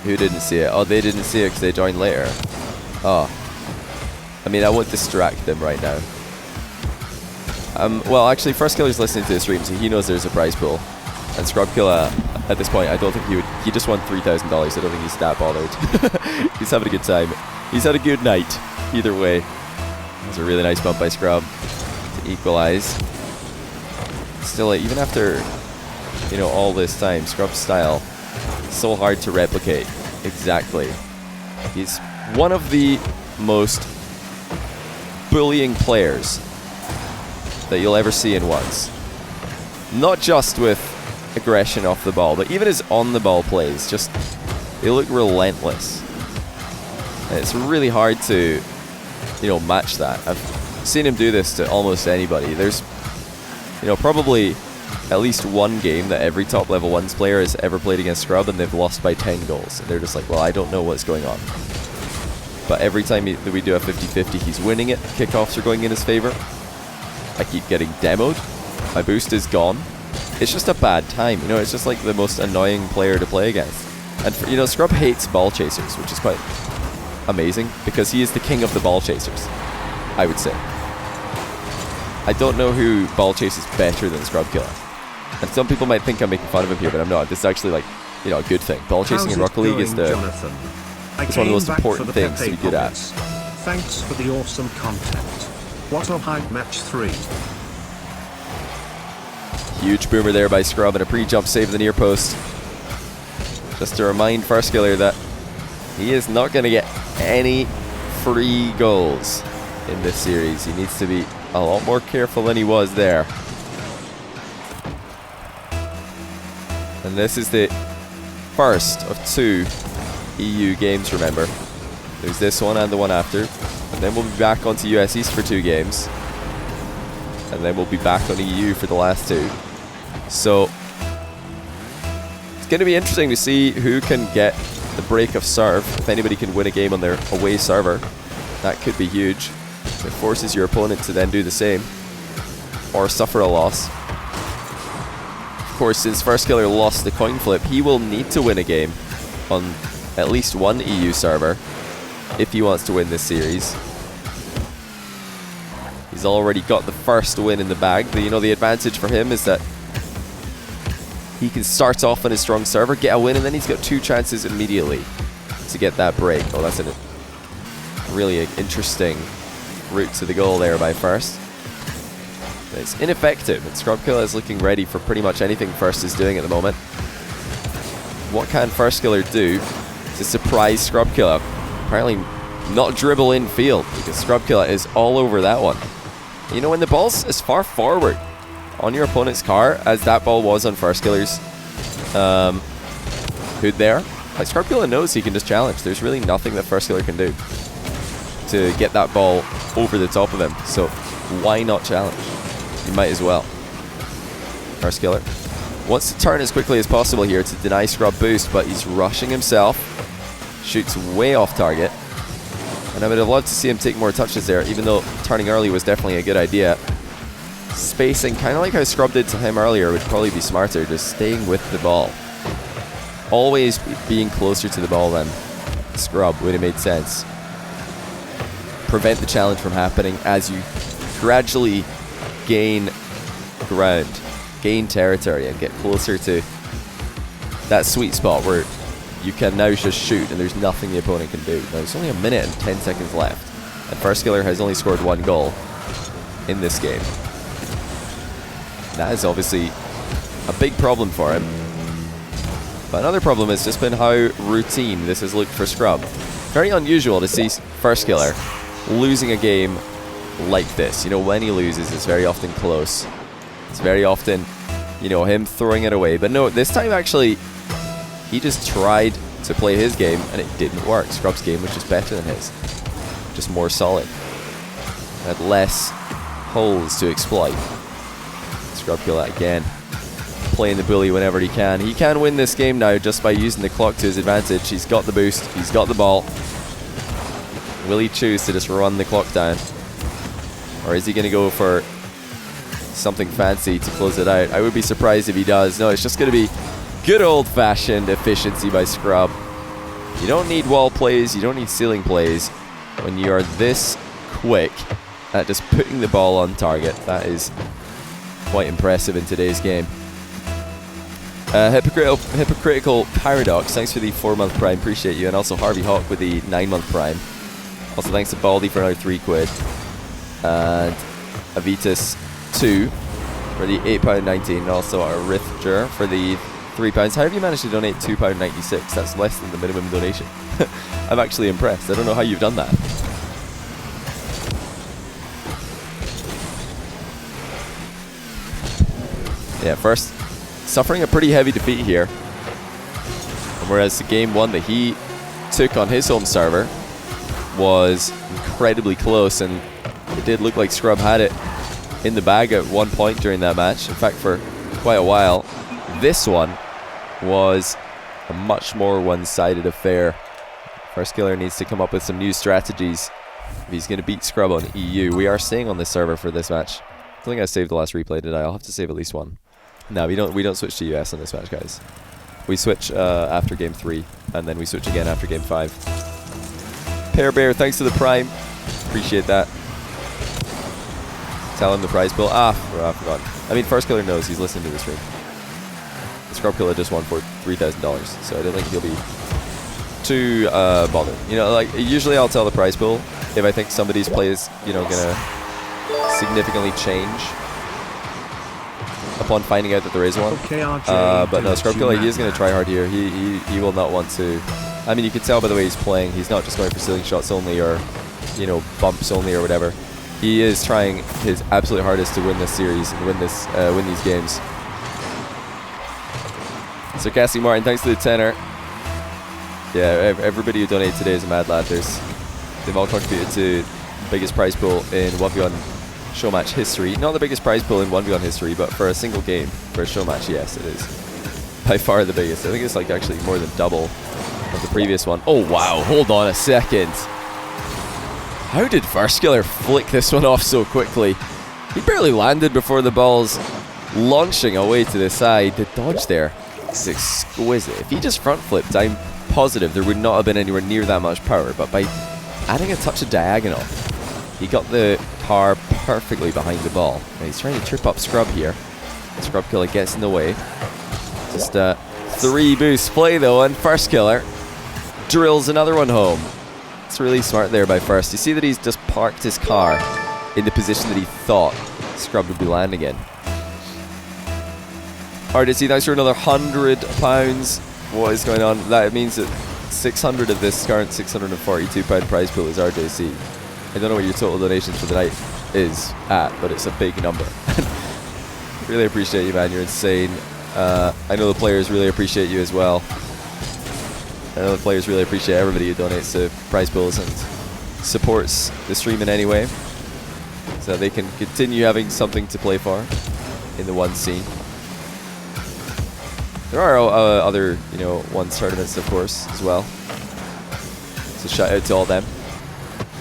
Who didn't see it? Oh, they didn't see it because they joined later. Oh. I mean, I won't distract them right now. Well, actually, first killer's listening to the stream, so he knows there's a prize pool. And Scrubkilla, at this point, I don't think he would. He just won $3,000. I don't think he's that bothered. He's having a good time. He's had a good night. Either way, it was a really nice bump by Scrub to equalize. Still, even after all this time, Scrub's style so hard to replicate. Exactly. He's one of the most bullying players that you'll ever see in ones. Not just with aggression off the ball, but even his on the ball plays, they look relentless. And it's really hard to match that. I've seen him do this to almost anybody. There's probably at least one game that every top level 1s player has ever played against Scrub, and they've lost by 10 goals. And they're just like, well, I don't know what's going on. But every time that we do a 50-50, he's winning it. Kickoffs are going in his favor. I keep getting demoed. My boost is gone. It's just a bad time. It's just like the most annoying player to play against. And Scrub hates ball chasers, which is quite amazing because he is the king of the ball chasers, I would say. I don't know who ball chases better than Scrubkilla. And some people might think I'm making fun of him here, but I'm not. This is actually a good thing. Ball chasing in Rocket League is one of the most important things to be good at. Thanks for the awesome content. What a hype match 3. Huge boomer there by Scrub and a pre-jump save in the near post. Just to remind first killer that he is not going to get any free goals in this series. He needs to be a lot more careful than he was there. And this is the first of 2 EU games, remember. There's this one and the one after. And then we'll be back onto US East for 2 games. And then we'll be back on EU for the last 2. So it's going to be interesting to see who can get the break of serve. If anybody can win a game on their away server, that could be huge. It forces your opponent to then do the same or suffer a loss. Of course, since first killer lost the coin flip, he will need to win a game on at least one EU server if he wants to win this series. He's already got the first win in the bag. The advantage for him is that he can start off on his strong server, get a win, and then he's got 2 chances immediately to get that break. Oh, that's a really interesting route to the goal there by first. But it's ineffective, and Scrubkilla is looking ready for pretty much anything first is doing at the moment. What can first killer do to surprise Scrubkilla? Apparently not dribble in field, because Scrubkilla is all over that one. When the ball's as far forward on your opponent's car as that ball was on first killer's hood there, Scrubkilla knows he can just challenge. There's really nothing that first killer can do to get that ball over the top of him. So why not challenge? You might as well. First killer Wants to turn as quickly as possible here to deny Scrub boost, but he's rushing himself. Shoots way off target. And I would have loved to see him take more touches there, even though turning early was definitely a good idea. Spacing, kind of like how Scrub did to him earlier, would probably be smarter, just staying with the ball. Always being closer to the ball than Scrub would have made sense. Prevent the challenge from happening as you gradually gain ground, gain territory, and get closer to that sweet spot where you can now just shoot and there's nothing the opponent can do. Now, it's only a minute and 10 seconds left, and FairSkiller has only scored 1 goal in this game. That is obviously a big problem for him. But another problem has just been how routine this has looked for Scrub. Very unusual to see FairSkiller losing a game like this. You know, when he loses, it's very often close. It's very often, you know, him throwing it away. But no, this time actually, he just tried to play his game and it didn't work. Scrub's game was just better than his. Just more solid. Had less holes to exploit. Scrub kill that again. Playing the bully whenever he can. He can win this game now just by using the clock to his advantage. He's got the boost. He's got the ball. Will he choose to just run the clock down? Or is he going to go for something fancy to close it out? I would be surprised if he does. No, it's just going to be good old-fashioned efficiency by Scrub. You don't need wall plays. You don't need ceiling plays. When you are this quick at just putting the ball on target, that is quite impressive in today's game. Hypocritical Paradox, thanks for the 4-month prime, appreciate you. And also Harvey Hawk with the 9-month prime. Also thanks to Baldy for another £3. And Avitus2 for the £8.19. And also Arithger for the £3. How have you managed to donate £2.96? That's less than the minimum donation. I'm actually impressed. I don't know how you've done that. Yeah, first, suffering a pretty heavy defeat here. And whereas the game 1 that he took on his home server was incredibly close, and it did look like Scrub had it in the bag at one point during that match. In fact, for quite a while. This one was a much more one-sided affair. FairSkiller needs to come up with some new strategies if he's going to beat Scrub on EU. We are staying on this server for this match. I don't think I saved the last replay, did I? I'll have to save at least one. No, we don't switch to US on this match, guys. We switch after game 3, and then we switch again after game 5. Pear Bear, thanks to the prime. Appreciate that. Tell him the prize pool. I forgot. I mean, FairSkiller knows he's listening to this stream. The Scrub Killer just won for $3,000, so I don't think he'll be too bothered. You know, like, usually I'll tell the prize pool if I think somebody's play is, you know, gonna significantly change upon finding out that there is one. But no, Scrub Killer, he is going to try hard here. He will not want to. I mean, you can tell by the way he's playing. He's not just going for ceiling shots only, or, you know, bumps only, or whatever. He is trying his absolute hardest to win this series and win these games. So Cassie Martin, thanks to the tenner. Yeah, everybody who donated today is a mad lad. They've all contributed to the biggest prize pool in 1v1 Showmatch history. Not the biggest prize pool in 1v1 history, but for a single game, for a Showmatch, yes, it is. By far the biggest. I think it's like actually more than double of the previous one. Oh wow, hold on a second. How did FairSkiller flick this one off so quickly? He barely landed before the ball's launching away to the side. The dodge there is exquisite. If he just front flipped, I'm positive there would not have been anywhere near that much power, but by adding a touch of diagonal, he got the car perfectly behind the ball. And he's trying to trip up Scrub here. Scrub Killer gets in the way. Just a 3-boost play though, and FairSkiller drills another one home. It's really smart there by First. You see that he's just parked his car in the position that he thought Scrub would be landing in. RDC, thanks for another £100. What is going on? That means that 600 of this current £642 prize pool is RJC. I don't know what your total donations for the night is at, but it's a big number. Really appreciate you, man. You're insane. I know the players really appreciate you as well. I know the players really appreciate everybody who donates to prize pools and supports the stream in any way, so that they can continue having something to play for in the one scene. There are other, you know, ones tournaments, of course, as well. So shout out to all them.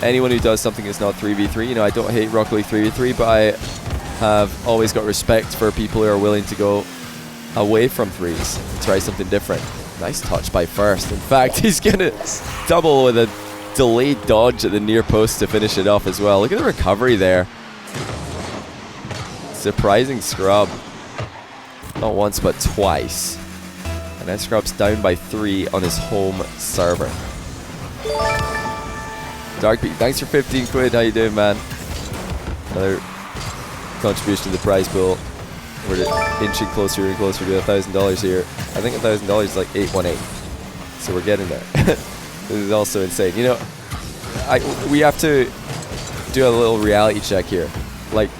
Anyone who does something that's not 3v3, you know, I don't hate Rocket League 3v3, but I have always got respect for people who are willing to go away from threes and try something different. Nice touch by First. In fact, he's going to double with a delayed dodge at the near post to finish it off as well. Look at the recovery there. Surprising scrub. Not once, but twice. And then Scrub's down by 3 on his home server. Darkbeat, thanks for 15 quid. How you doing, man? Another contribution to the prize pool. We're inching closer and closer to $1,000 here. I think $1,000 is like 818. So we're getting there. This is also insane. You know, we have to do a little reality check here. Like,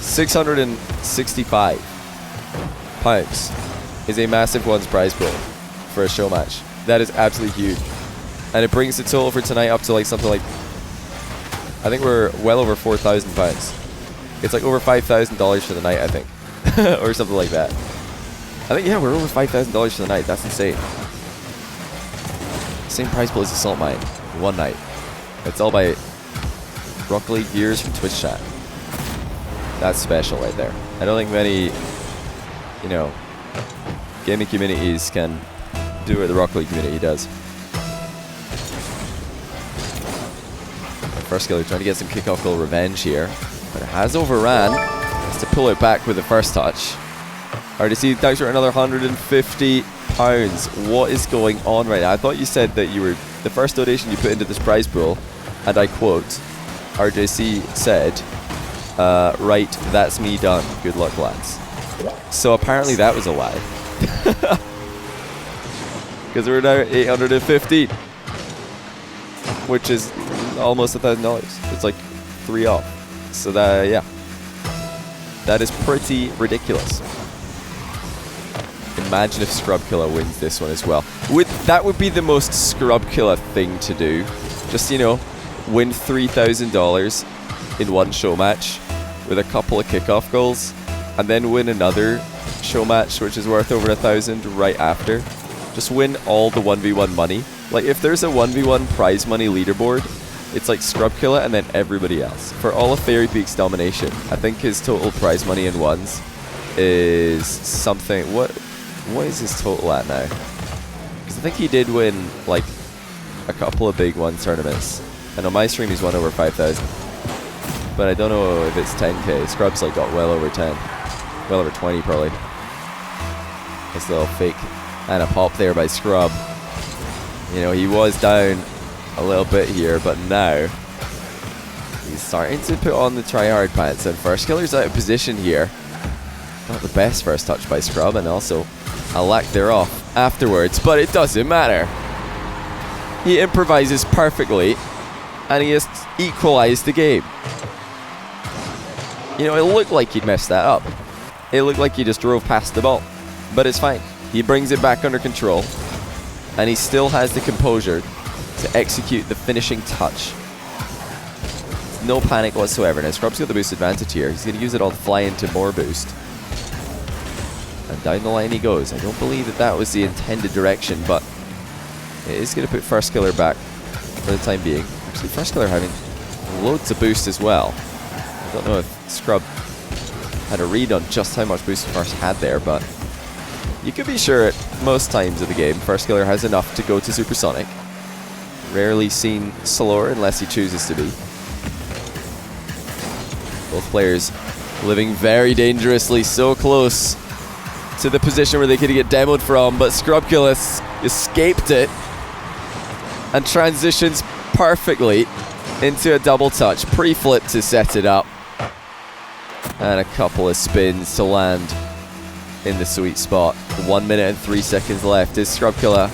£665 is a massive ones prize pool for a show match. That is absolutely huge. And it brings the total for tonight up to like something like, I think we're well over £4,000. It's like over $5,000 for the night, I think. Or something like that. I think, yeah, we're over $5,000 for the night. That's insane. Same prize pool as the Salt Mine. One night. It's all by Rocket League viewers from Twitch chat. That's special right there. I don't think many, you know, gaming communities can do what the Rocket League community does. First Killer trying to get some kickoff goal revenge here, but it has overran. Has to pull it back with the first touch. RDC, thanks for another £150. What is going on right now? I thought you said that you were the first donation you put into this prize pool, and I quote, RJC said, right, that's me done. Good luck, lads. So apparently that was a lie. Because we're now at 850, which is almost $1,000. It's like 3 off. So that, yeah, that is pretty ridiculous. Imagine if Scrub Killer wins this one as well. That would be the most Scrub Killer thing to do. Just, you know, win $3,000 in one show match with a couple of kickoff goals, and then win another show match which is worth over 1,000 right after. Just win all the 1v1 money. Like, if there's a 1v1 prize money leaderboard, it's like Scrub Killer and then everybody else. For all of Fairy Peak's domination, I think his total prize money in ones is something... What is his total at now? Because I think he did win, like, a couple of big one tournaments. And on my stream, he's won over 5,000. But I don't know if it's 10k. Scrub's, like, got well over 10. Well over 20, probably. Nice little fake and a pop there by Scrub. You know, he was down a little bit here, but now he's starting to put on the try-hard pants. And First Killer's out of position here. Not the best first touch by Scrub, and also a lack thereof afterwards, but it doesn't matter. He improvises perfectly, and he has equalized the game. You know, it looked like he'd messed that up. It looked like he just drove past the ball, but it's fine. He brings it back under control, and he still has the composure to execute the finishing touch. No panic whatsoever. Now Scrub's got the boost advantage here. He's going to use it all to fly into more boost. And down the line he goes. I don't believe that that was the intended direction, but it is going to put First Killer back for the time being. Actually, First Killer having loads of boost as well. I don't know if Scrub had a read on just how much boost First had there, but you could be sure at most times of the game First Killer has enough to go to Supersonic. Rarely seen slower unless he chooses to be. Both players living very dangerously, so close to the position where they could get demoed from, but Scrub Killer escaped it and transitions perfectly into a double touch. Pre-flip to set it up. And a couple of spins to land in the sweet spot. 1 minute and 3 seconds left. Is Scrub Killer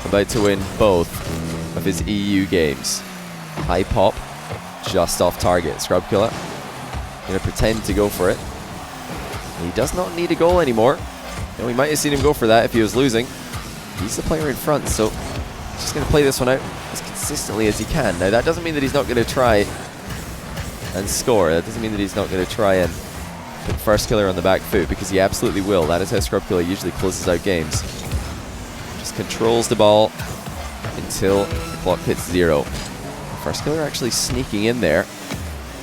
about to win both of his EU games? High pop, just off target. Scrub Killer going to pretend to go for it. He does not need a goal anymore. And we might have seen him go for that if he was losing. He's the player in front, so he's just going to play this one out as consistently as he can. Now, that doesn't mean that he's not going to try and score. That doesn't mean that he's not going to try and put First Killer on the back foot, because he absolutely will. That is how Scrubkiller usually closes out games. Just controls the ball until the clock hits 0. First Killer actually sneaking in there.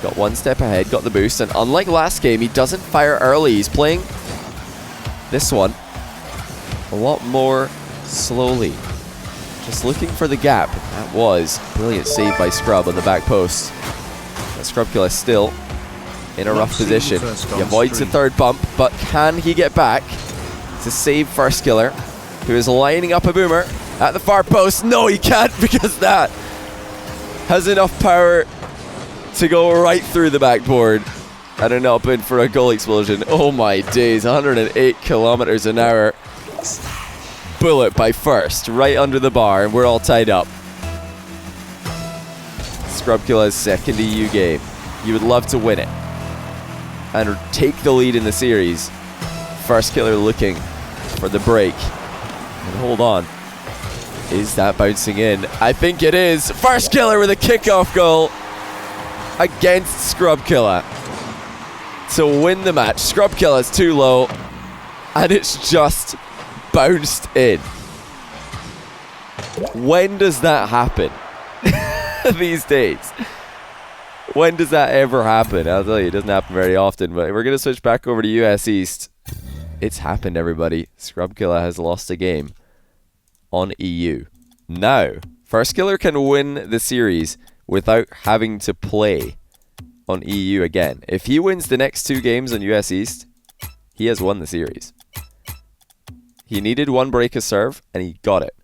Got one step ahead, got the boost, and unlike last game, he doesn't fire early. He's playing this one a lot more slowly. Just looking for the gap. That was a brilliant save by Scrub on the back post. But Scrubkiller still in a rough position. He avoids the third bump, but can he get back to save First Killer, who is lining up a boomer at the far post? No, he can't, because that has enough power to go right through the backboard. Had it not been for a goal explosion. Oh my days, 108 kilometers an hour. Bullet by First, right under the bar, and we're all tied up. Scrubkiller's second EU game. You would love to win it and take the lead in the series. First Killer looking for the break. And hold on. Is that bouncing in? I think it is. First Killer with a kickoff goal against Scrubkiller to win the match. Scrubkiller's too low, and it's just bounced in. When does that happen these days? When does that ever happen? I'll tell you, it doesn't happen very often, but we're going to switch back over to US East. It's happened, everybody. Scrubkiller has lost a game on EU. Now, First Killer can win the series without having to play on EU again. If he wins the next 2 games on US East, he has won the series. He needed one break of serve, and he got it.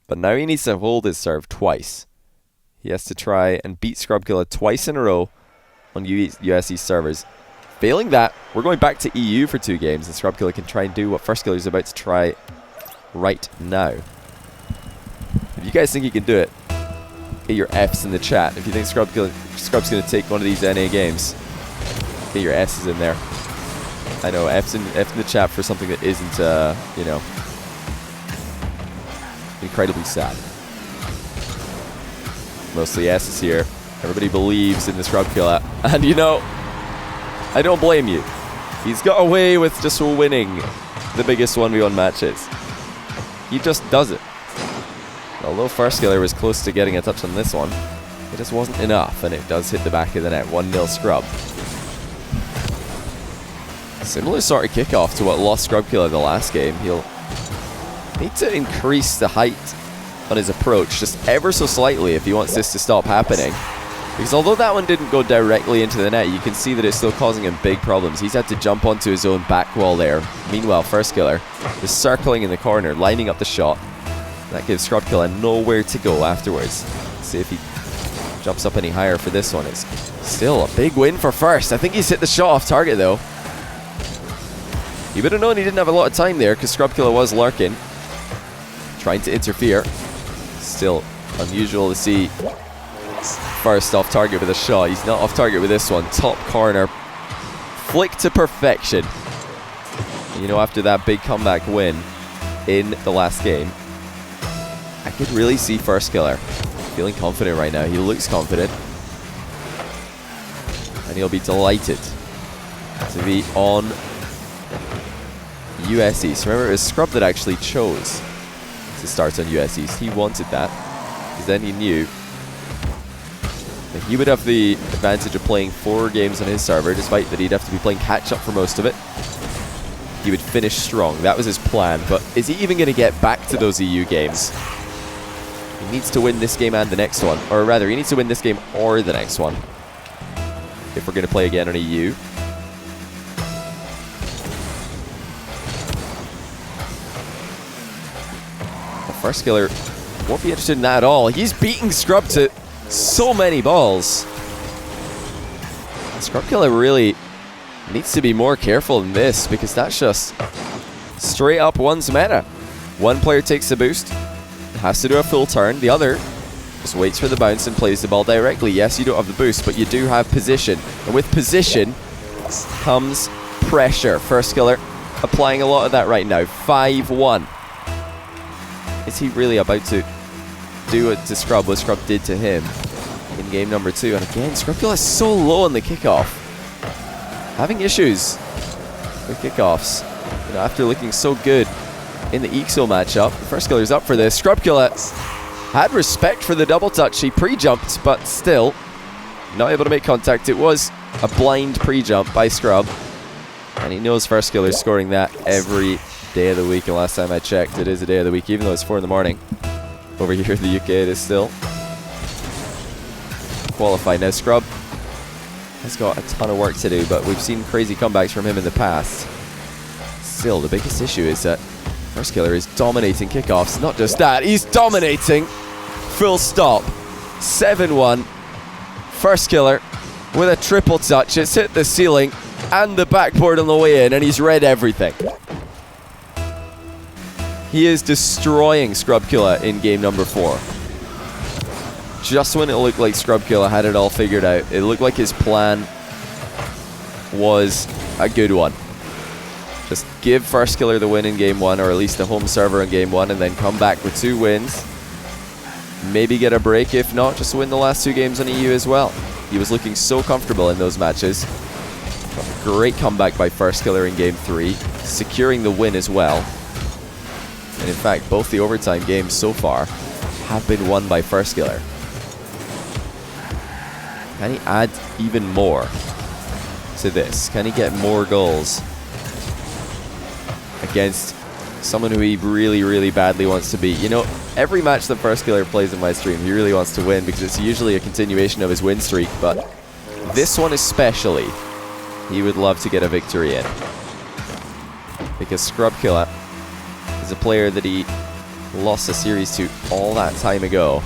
But now he needs to hold his serve twice. He has to try and beat Scrubkiller twice in a row on US East servers. Failing that, we're going back to EU for 2 games, and Scrubkiller can try and do what First Killer is about to try right now. If you guys think he can do it, get your Fs in the chat. If you think Scrub's going to take one of these NA games, get your S's in there. I know, F's in the chat for something that isn't, you know, incredibly sad. Mostly S's here. Everybody believes in the Scrubkiller. And you know, I don't blame you. He's got away with just winning the biggest 1v1 matches. He just does it. Although First Killer was close to getting a touch on this one, it just wasn't enough, and it does hit the back of the net. 1-0 Scrub. Similar sort of kickoff to what lost Scrubkiller the last game. He'll need to increase the height on his approach just ever so slightly if he wants this to stop happening. Because although that one didn't go directly into the net, you can see that it's still causing him big problems. He's had to jump onto his own back wall there. Meanwhile, First Killer is circling in the corner, lining up the shot. That gives Scrubkiller nowhere to go afterwards. Let's see if he jumps up any higher for this one. It's still a big win for First. I think he's hit the shot off target though. He would have known he didn't have a lot of time there because Scrubkiller was lurking, trying to interfere. Still unusual to see First off target with a shot. He's not off target with this one. Top corner. Flick to perfection. And you know, after that big comeback win in the last game, I could really see First Killer feeling confident right now. He looks confident. And he'll be delighted to be on US East. Remember, it was Scrub that actually chose to start on US East. He wanted that, because then he knew that he would have the advantage of playing 4 games on his server, despite that he'd have to be playing catch-up for most of it. He would finish strong. That was his plan, but is he even going to get back to those EU games? He needs to win this game and the next one. Or rather, he needs to win this game or the next one if we're going to play again on EU. First Killer won't be interested in that at all. He's beating Scrub to so many balls. Scrubkiller really needs to be more careful in this, because that's just straight up one's meta. One player takes the boost, has to do a full turn. The other just waits for the bounce and plays the ball directly. Yes, you don't have the boost, but you do have position. And with position comes pressure. First Killer applying a lot of that right now. 5-1. Is he really about to do it to Scrub what Scrub did to him in game number 2? And again, Scrubkiller is so low on the kickoff. Having issues with kickoffs. You know, after looking so good in the EXO matchup, First Killer's up for this. Scrubkiller had respect for the double touch. He pre-jumped, but still not able to make contact. It was a blind pre-jump by Scrub, and he knows First Killer's scoring that every day of the week. And last time I checked, it is a day of the week, even though it's 4 in the morning. Over here in the UK, it is still qualified. Now Scrub has got a ton of work to do, but we've seen crazy comebacks from him in the past. Still, the biggest issue is that First Killer is dominating kickoffs. Not just that, he's dominating. Full stop. 7-1. First Killer with a triple touch. It's hit the ceiling and the backboard on the way in, and he's read everything. He is destroying Scrubkiller in game number 4. Just when it looked like Scrubkiller had it all figured out, it looked like his plan was a good one. Just give First Killer the win in game 1, or at least the home server in game 1, and then come back with 2 wins. Maybe get a break. If not, just win the last 2 games on EU as well. He was looking so comfortable in those matches. Great comeback by First Killer in game 3, securing the win as well. And in fact, both the overtime games so far have been won by First Killer. Can he add even more to this? Can he get more goals against someone who he really, really badly wants to beat? You know, every match that First Killer plays in my stream, he really wants to win because it's usually a continuation of his win streak. But this one especially, he would love to get a victory in. Because Scrubkiller is a player that he lost a series to all that time ago.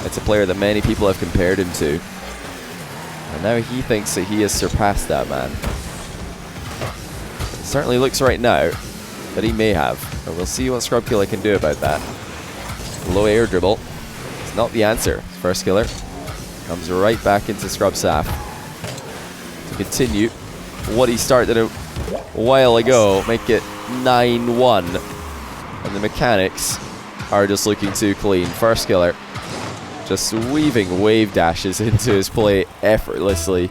It's a player that many people have compared him to. And now he thinks that he has surpassed that man. It certainly looks right now that he may have. And we'll see what Scrubkiller can do about that. Low air dribble. It's not the answer. First Killer comes right back into Scrub Saf to continue what he started a while ago. Make it 9-1. And the mechanics are just looking too clean. First Killer just weaving wave dashes into his play effortlessly.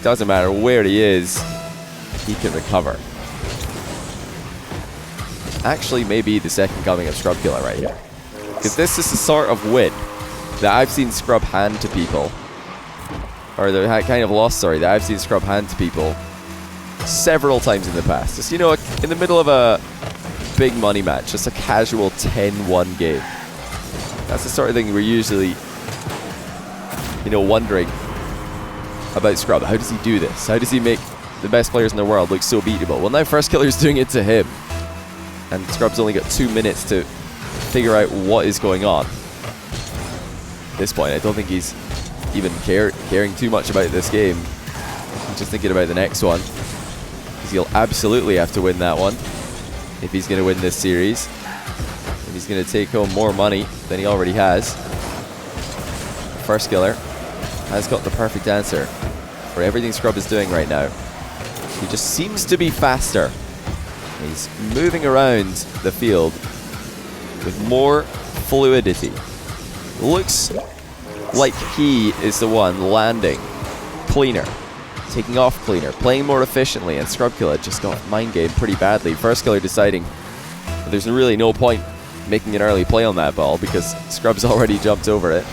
Doesn't matter where he is, he can recover. Actually, maybe the second coming of Scrubkiller right here. Because this is the sort of win that I've seen Scrub hand to people. Or the kind of loss, sorry, that I've seen Scrub hand to people several times in the past. Just, you know, in the middle of a big money match, just a casual 10-1 game. That's the sort of thing we're usually, you know, wondering about Scrub. How does he do this? How does he make the best players in the world look so beatable? Well, now First Killer's doing it to him. And Scrub's only got 2 minutes to figure out what is going on. At this point, I don't think he's even caring too much about this game. He's just thinking about the next one. Because he'll absolutely have to win that one if he's going to win this series. If he's going to take home more money than he already has. First Killer has got the perfect answer for everything Scrub is doing right now. He just seems to be faster. He's moving around the field with more fluidity. Looks like he is the one landing cleaner, taking off cleaner, playing more efficiently, and Scrubkiller just got mind gamed pretty badly. First Killer deciding that there's really no point making an early play on that ball because Scrub's already jumped over it.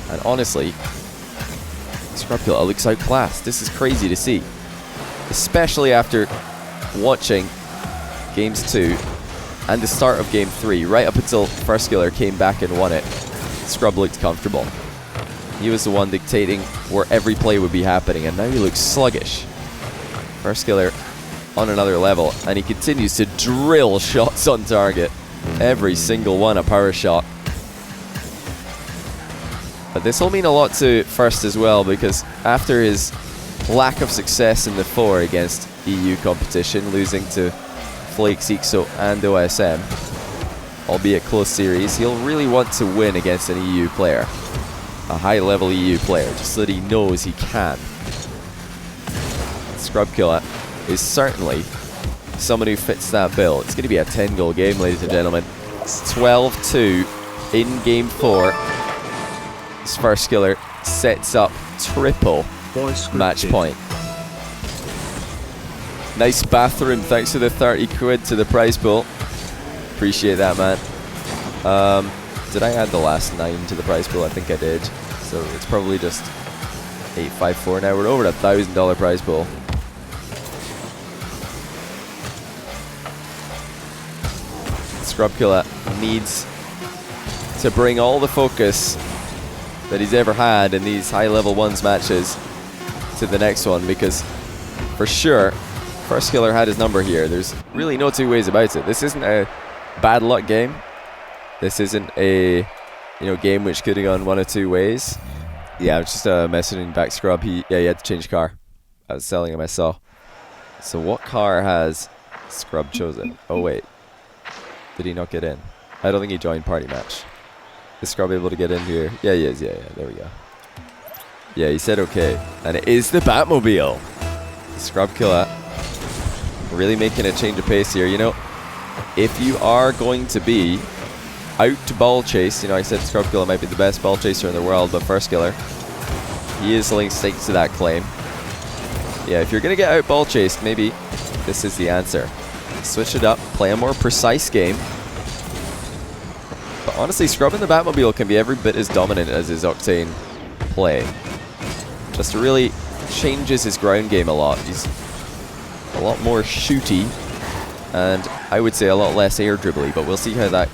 And honestly, Scrubkiller looks outclassed. This is crazy to see, especially after watching games 2 and the start of game 3. Right up until First Killer came back and won it, Scrub looked comfortable. He was the one dictating where every play would be happening, and now he looks sluggish. First Killer on another level, and he continues to drill shots on target. Every single one a power shot. But this will mean a lot to First as well, because after his lack of success in the 4 against EU competition, losing to Flakes, EXO and OSM, albeit close series, he'll really want to win against an EU player, a high-level EU player, just so that he knows he can. Scrubkiller is certainly someone who fits that bill. It's going to be a 10-goal game, ladies and gentlemen. It's 12-2 in game 4. This First Killer sets up triple match point. Nice bathroom. Thanks for the 30 quid to the prize pool. Appreciate that, man. Did I add the last 9 to the prize pool? I think I did. So it's probably just 854 now. We're over $1,000 prize pool. Scrubkilla needs to bring all the focus that he's ever had in these high level 1s matches to the next one, because for sure First Killer had his number here. There's really no two ways about it. This isn't a bad luck game. This isn't a game which could have gone one of two ways. Yeah, I was just messaging back Scrub. He had to change car. I was selling him, I saw. So what car has Scrub chosen? Oh wait, did he not get in? I don't think he joined party match. Is Scrub able to get in here? Yeah, he is. Yeah, there we go. Yeah, he said okay. And it is the Batmobile. Scrubkilla really making a change of pace here. If you are going to be out to ball chase, I said Scrubkilla might be the best ball chaser in the world, but First Killer, he is laying stake to that claim. Yeah, if you're going to get out ball chased, maybe this is the answer. Switch it up, play a more precise game. But honestly, Scrub in the Batmobile can be every bit as dominant as his Octane play. Just really changes his ground game a lot. He's a lot more shooty, and I would say a lot less air dribbly, but we'll see how that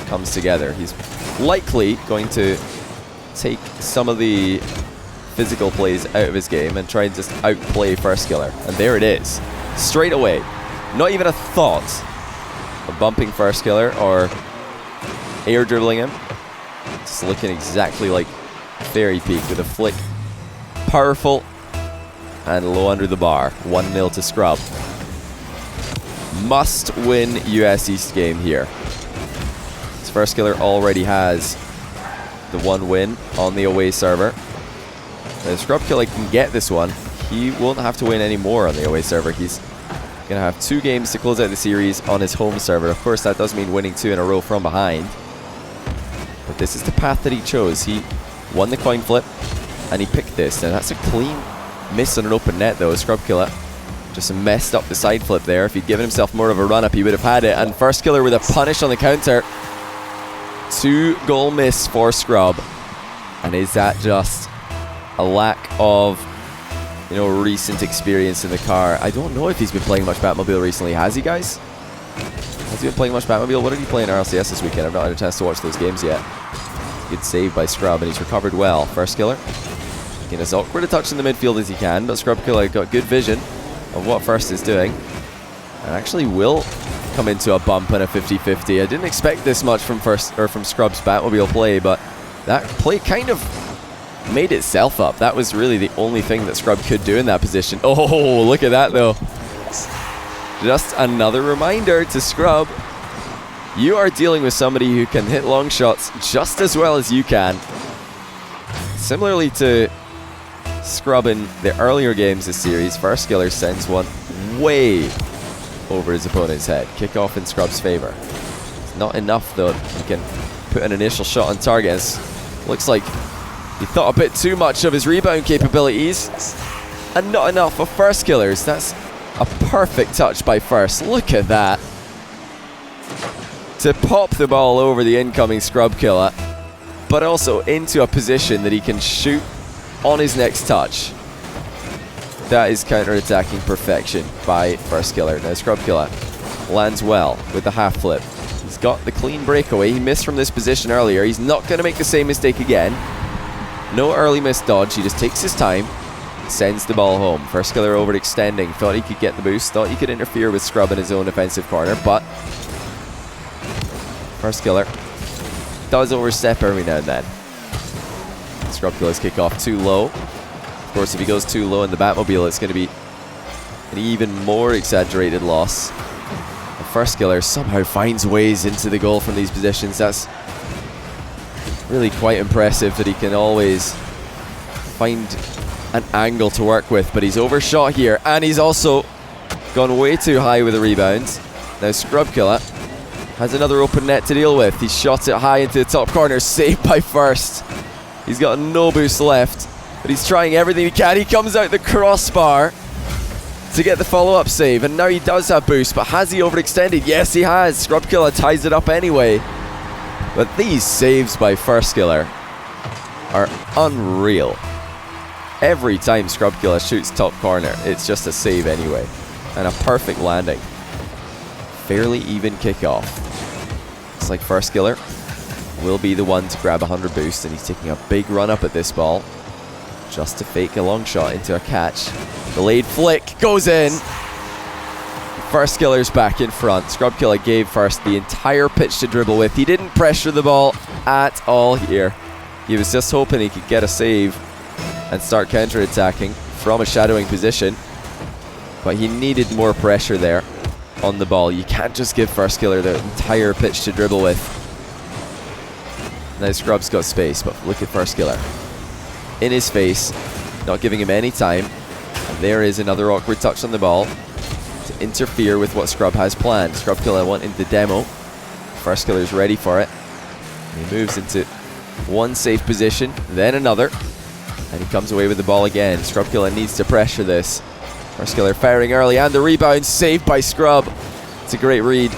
comes together. He's likely going to take some of the physical plays out of his game and try and just outplay First Killer. And there it is. Straight away. Not even a thought of bumping First Killer or air dribbling him. Just looking exactly like Fairy Peak with a flick. Powerful and low under the bar. 1-0 to Scrub. Must win US East game here. His First Killer already has the 1 win on the away server. If Scrubkilla can get this one, he won't have to win any more on the away server. He's going to have 2 games to close out the series on his home server. Of course, that does mean winning 2 in a row from behind. But this is the path that he chose. He won the coin flip, and he picked this. Now, that's a clean miss on an open net, though. Scrubkilla just messed up the side flip there. If he'd given himself more of a run-up, he would have had it. And First Killer with a punish on the counter. 2-goal miss for Scrub. And is that just a lack of recent experience in the car? I don't know if he's been playing much Batmobile recently. Has he, guys? Has he been playing much Batmobile? What did he play in RLCS this weekend? I've not had a chance to watch those games yet. Good save by Scrub, and he's recovered well. First Killer getting as awkward a touch in the midfield as he can, but Scrubkilla got good vision of what First is doing, and actually will come into a bump and a 50-50. I didn't expect this much from Scrub's Batmobile play, but that play kind of made itself up. That was really the only thing that Scrub could do in that position. Oh, look at that though. Just another reminder to Scrub, you are dealing with somebody who can hit long shots just as well as you can. Similarly to Scrub in the earlier games this series, First Killer sends one way over his opponent's head. Kickoff in Scrub's favor. It's not enough though. He can put an initial shot on target. It looks like he thought a bit too much of his rebound capabilities, and not enough for First Killers. That's a perfect touch by First. Look at that. To pop the ball over the incoming Scrubkilla, but also into a position that he can shoot on his next touch. That is counter-attacking perfection by First Killer. Now Scrubkilla lands well with the half flip. He's got the clean breakaway. He missed from this position earlier. He's not going to make the same mistake again. No early miss dodge. He just takes his time, sends the ball home. First Killer overextending. Thought he could get the boost. Thought he could interfere with Scrub in his own offensive corner, but First Killer does overstep every now and then. Scrubkilla's kickoff too low. Of course, if he goes too low in the Batmobile, it's going to be an even more exaggerated loss. And First Killer somehow finds ways into the goal from these positions. That's really quite impressive that he can always find an angle to work with, but he's overshot here, and he's also gone way too high with the rebounds. Now Scrubkilla has another open net to deal with. He shot it high into the top corner, saved by First. He's got no boost left, but he's trying everything he can. He comes out the crossbar to get the follow-up save, and now he does have boost, but has he overextended? Yes, he has. Scrubkiller ties it up anyway. But these saves by FirstKiller are unreal. Every time Scrubkiller shoots top corner, it's just a save anyway. And a perfect landing. Fairly even kickoff. Looks like FirstKiller will be the one to grab 100 boost, and he's taking a big run up at this ball. Just to fake a long shot into a catch. Delayed flick goes in. FirstKiller's back in front. Scrubkiller gave First the entire pitch to dribble with. He didn't pressure the ball at all here. He was just hoping he could get a save and start counter-attacking from a shadowing position. But he needed more pressure there on the ball. You can't just give FirstKiller the entire pitch to dribble with. Now Scrub's got space, but look at FirstKiller. In his face, not giving him any time. And there is another awkward touch on the ball to interfere with what Scrub has planned. Scrubkiller wanting the demo. FirstKiller's ready for it. And he moves into one safe position, then another. And he comes away with the ball again. Scrubkiller needs to pressure this. FirstKiller firing early, and the rebound saved by Scrub. It's a great read.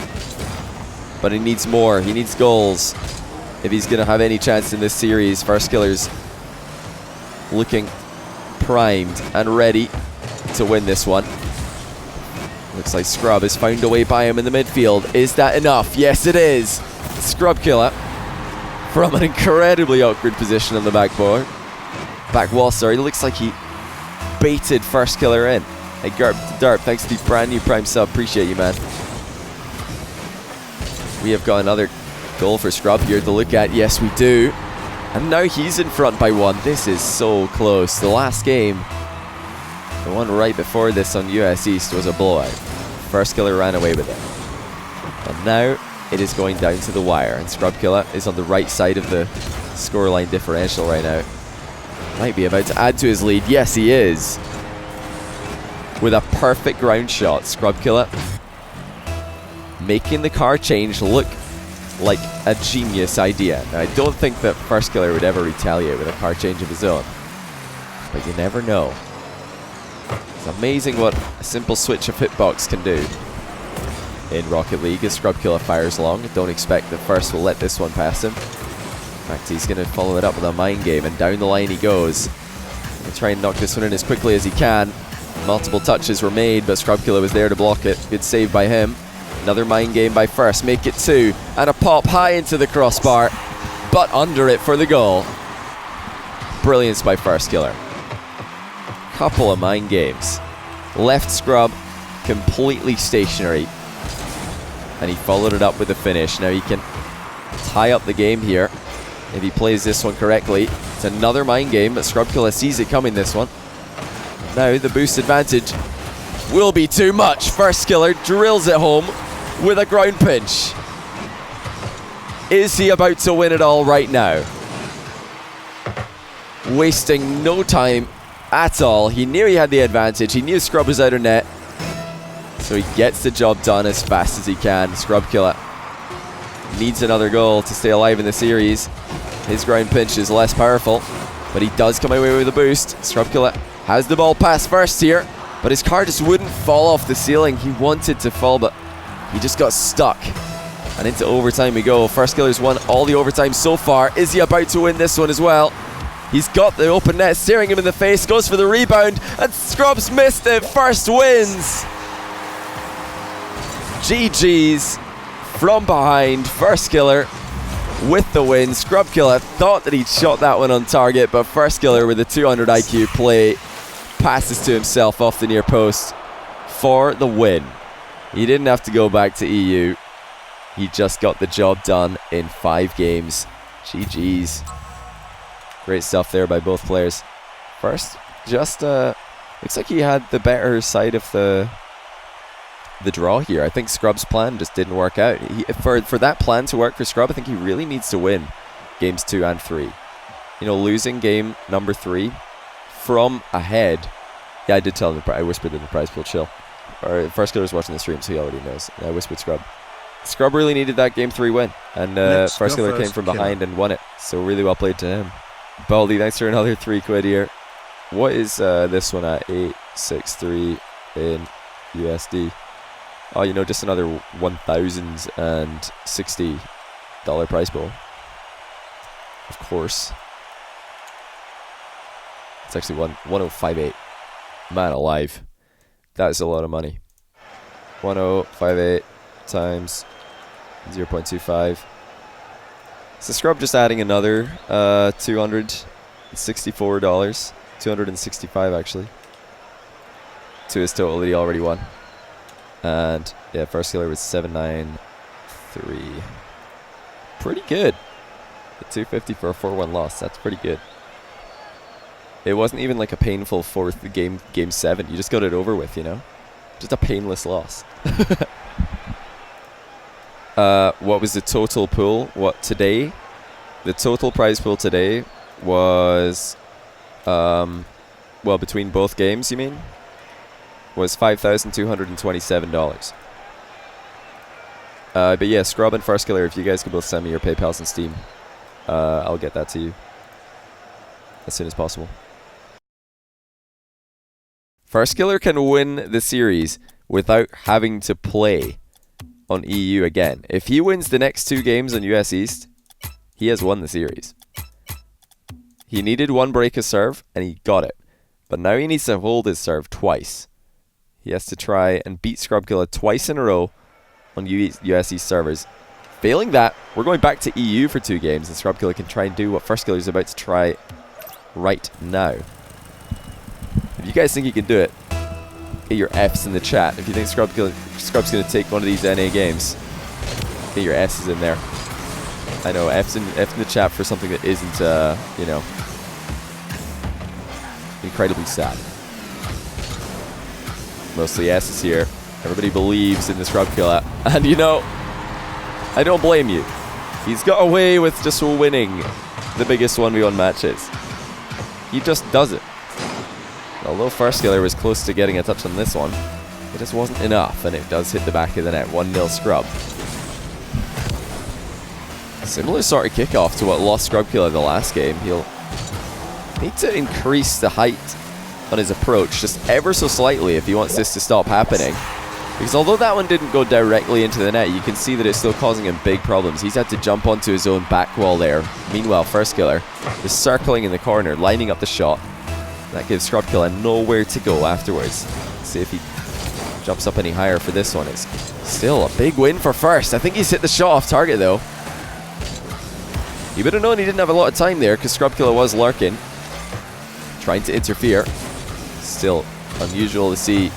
But he needs more. He needs goals if he's going to have any chance in this series. FirstKiller's looking primed and ready to win this one. Looks like Scrub has found a way by him in the midfield. Is that enough? Yes, it is. Scrubkiller from an incredibly awkward position on the back wall. Sorry, looks like he baited FirstKiller in. Hey, Derp, thanks to the brand new Prime sub. Appreciate you, man. We have got another goal for Scrub here to look at. Yes, we do. And now he's in front by one. This is so close. The last game, the one right before this on US East, was a blowout. FirstKiller ran away with it. And now it is going down to the wire. And Scrubkiller is on the right side of the scoreline differential right now. Might be about to add to his lead. Yes, he is. With a perfect ground shot, Scrubkiller making the car change look like a genius idea. Now, I don't think that FirstKiller would ever retaliate with a car change of his own, but you never know. It's amazing what a simple switch of hitbox can do in Rocket League as Scrubkiller fires long. Don't expect that First will let this one pass him. In fact, he's going to follow it up with a mind game, and down the line he goes. He'll try and knock this one in as quickly as he can. Multiple touches were made, but Scrubkiller was there to block it. Good save by him. Another mind game by First. Make it 2. And a pop high into the crossbar, but under it for the goal. Brilliance by FirstKiller. Couple of mind games. Left Scrub completely stationary. And he followed it up with a finish. Now he can tie up the game here if he plays this one correctly. It's another mind game, but Scrubkiller sees it coming this one. Now the boost advantage will be too much. FirstKiller drills it home with a ground pinch. Is he about to win it all right now? Wasting no time at all. He knew he had the advantage. He knew Scrub was out of net. So he gets the job done as fast as he can. Scrubkiller needs another goal to stay alive in the series. His ground pinch is less powerful, but he does come away with a boost. Scrubkiller has the ball pass First here, but his car just wouldn't fall off the ceiling. He wanted to fall, but he just got stuck. And into overtime we go. FirstKiller's won all the overtime so far. Is he about to win this one as well? He's got the open net staring him in the face, goes for the rebound, and Scrub's missed it. First wins. GG's from behind. FirstKiller with the win. Scrubkiller thought that he'd shot that one on target, but FirstKiller with a 200 IQ play passes to himself off the near post for the win. He didn't have to go back to EU. He just got the job done in 5 games. GG's. Great stuff there by both players. First, just looks like he had the better side of the draw here. I think Scrub's plan just didn't work out. For that plan to work for Scrub, I think he really needs to win games 2 and 3. You know, losing game number 3 from ahead. Yeah, I did tell him. I whispered in the prize pool, chill. Or FirstKiller's watching the stream, so he already knows. I whispered Scrub. Scrub really needed that game 3 win, and FirstKiller came from behind and won it. So really well played to him. Baldy, thanks for another 3 quid here. What is this one at? 863. in USD. Oh, you know, just another $1,060 prize pool. Of course. It's actually 1058. Man alive. That is a lot of money. 1058 times 0.25. So Scrub just adding another $264. 265 actually. To his total that he already won. And yeah, first killer was 793. Pretty good. The 250 for a 4-1 loss. That's pretty good. It wasn't even like a painful fourth game 7. You just got it over with, you know? Just a painless loss. What was the total pool? What today? The total prize pool today was well, between both games, you mean? Was $5,227. But yeah, Scrub and First Killer, if you guys could both send me your PayPals and Steam, I'll get that to you as soon as possible. First Killer can win the series without having to play on EU again. If he wins the next 2 games on US East, he has won the series. He needed 1 break of serve, and he got it. But now he needs to hold his serve twice. He has to try and beat Scrub Killer twice in a row on US East servers. Failing that, we're going back to EU for 2 games, and Scrub Killer can try and do what First Killer is about to try right now. If you guys think you can do it, get your Fs in the chat. If you think Scrub's going to take one of these NA games, get your S's in there. I know, F's in the chat for something that isn't, you know, incredibly sad. Mostly S's here. Everybody believes in the Scrub Killer. And, you know, I don't blame you. He's got away with just winning the biggest 1v1 matches. He just does it. Although First Killer was close to getting a touch on this one, it just wasn't enough, and it does hit the back of the net. 1-0 Scrub. Similar sort of kickoff to what lost Scrub Killer the last game. He'll need to increase the height on his approach just ever so slightly if he wants this to stop happening. Because although that one didn't go directly into the net, you can see that it's still causing him big problems. He's had to jump onto his own back wall there. Meanwhile, First Killer is circling in the corner, lining up the shot. That gives Scrub Killer nowhere to go afterwards. Let's see if he jumps up any higher for this one. It's still a big win for First. I think he's hit the shot off target though. You would have known he didn't have a lot of time there because Scrub Killer was lurking, trying to interfere. Still unusual to see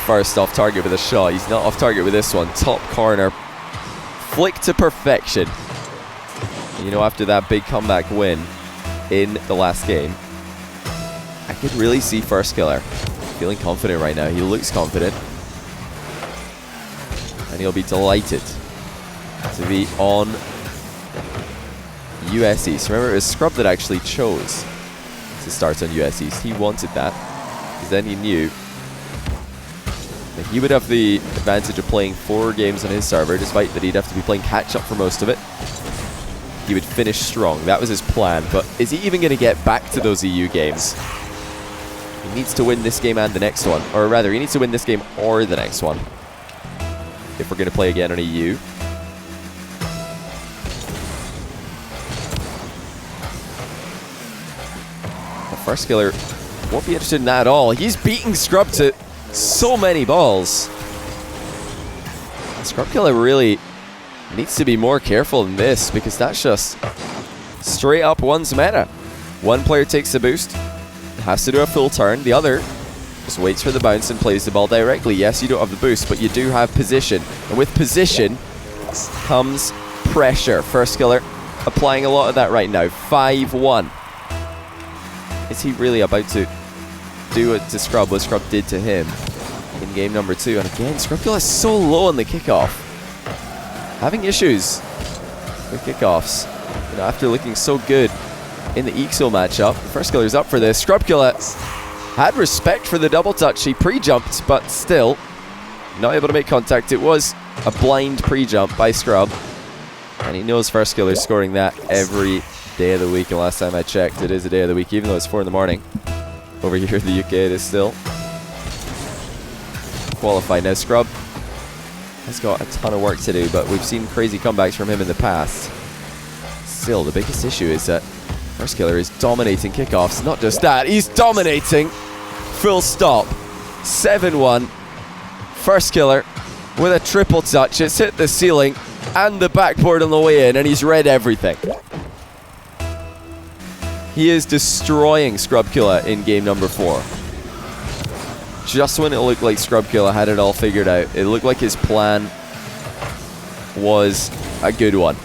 First off target with a shot. He's not off target with this one. Top corner. Flick to perfection. You know, after that big comeback win in the last game, I could really see First Killer feeling confident right now. He looks confident. And he'll be delighted to be on US East. Remember, it was Scrub that actually chose to start on US East. He wanted that, because then he knew that he would have the advantage of playing 4 games on his server, despite that he'd have to be playing catch-up for most of it. He would finish strong. That was his plan. But is he even going to get back to those EU games? He needs to win this game and the next one. Or rather, he needs to win this game or the next one, if we're going to play again on EU. The First Killer won't be interested in that at all. He's beating Scrub to so many balls. Scrub Killer really needs to be more careful than this, because that's just straight up one's meta. One player takes the boost, has to do a full turn. The other just waits for the bounce and plays the ball directly. Yes, you don't have the boost, but you do have position. And with position comes pressure. First Killer applying a lot of that right now. 5-1. Is he really about to do it to Scrub what Scrub did to him in game number 2? And again, Scrub Killer is so low on the kickoff. Having issues with kickoffs. You know, after looking so good in the EXO matchup. First Killer's up for this. Scrub Killer had respect for the double touch. He pre-jumped, but still not able to make contact. It was a blind pre-jump by Scrub. And he knows First Killer's scoring that every day of the week. And last time I checked, it is a day of the week, even though it's 4 in the morning. Over here in the UK, it is still. qualify. Now Scrub has got a ton of work to do, but we've seen crazy comebacks from him in the past. Still, the biggest issue is that First Killer is dominating kickoffs. Not just that, he's dominating. Full stop. 7-1. First Killer with a triple touch. It's hit the ceiling and the backboard on the way in, and he's read everything. He is destroying Scrub Killer in game number 4. Just when it looked like Scrub Killer had it all figured out, it looked like his plan was a good one.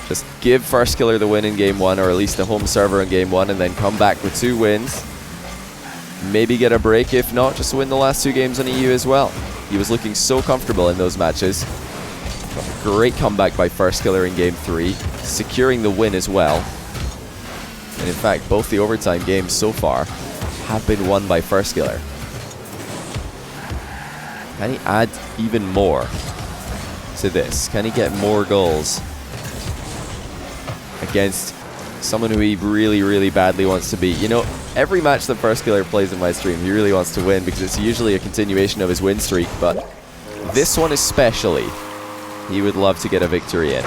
Just give First Killer the win in game 1, or at least the home server in game 1, and then come back with 2 wins. Maybe get a break. If not, just win the last 2 games on EU as well. He was looking so comfortable in those matches. Great comeback by First Killer in game 3, securing the win as well. And in fact, both the overtime games so far have been won by First Killer. Can he add even more to this? Can he get more goals against someone who he really, really badly wants to beat? You know, every match that First Killer plays in my stream, he really wants to win because it's usually a continuation of his win streak, but this one especially, he would love to get a victory in.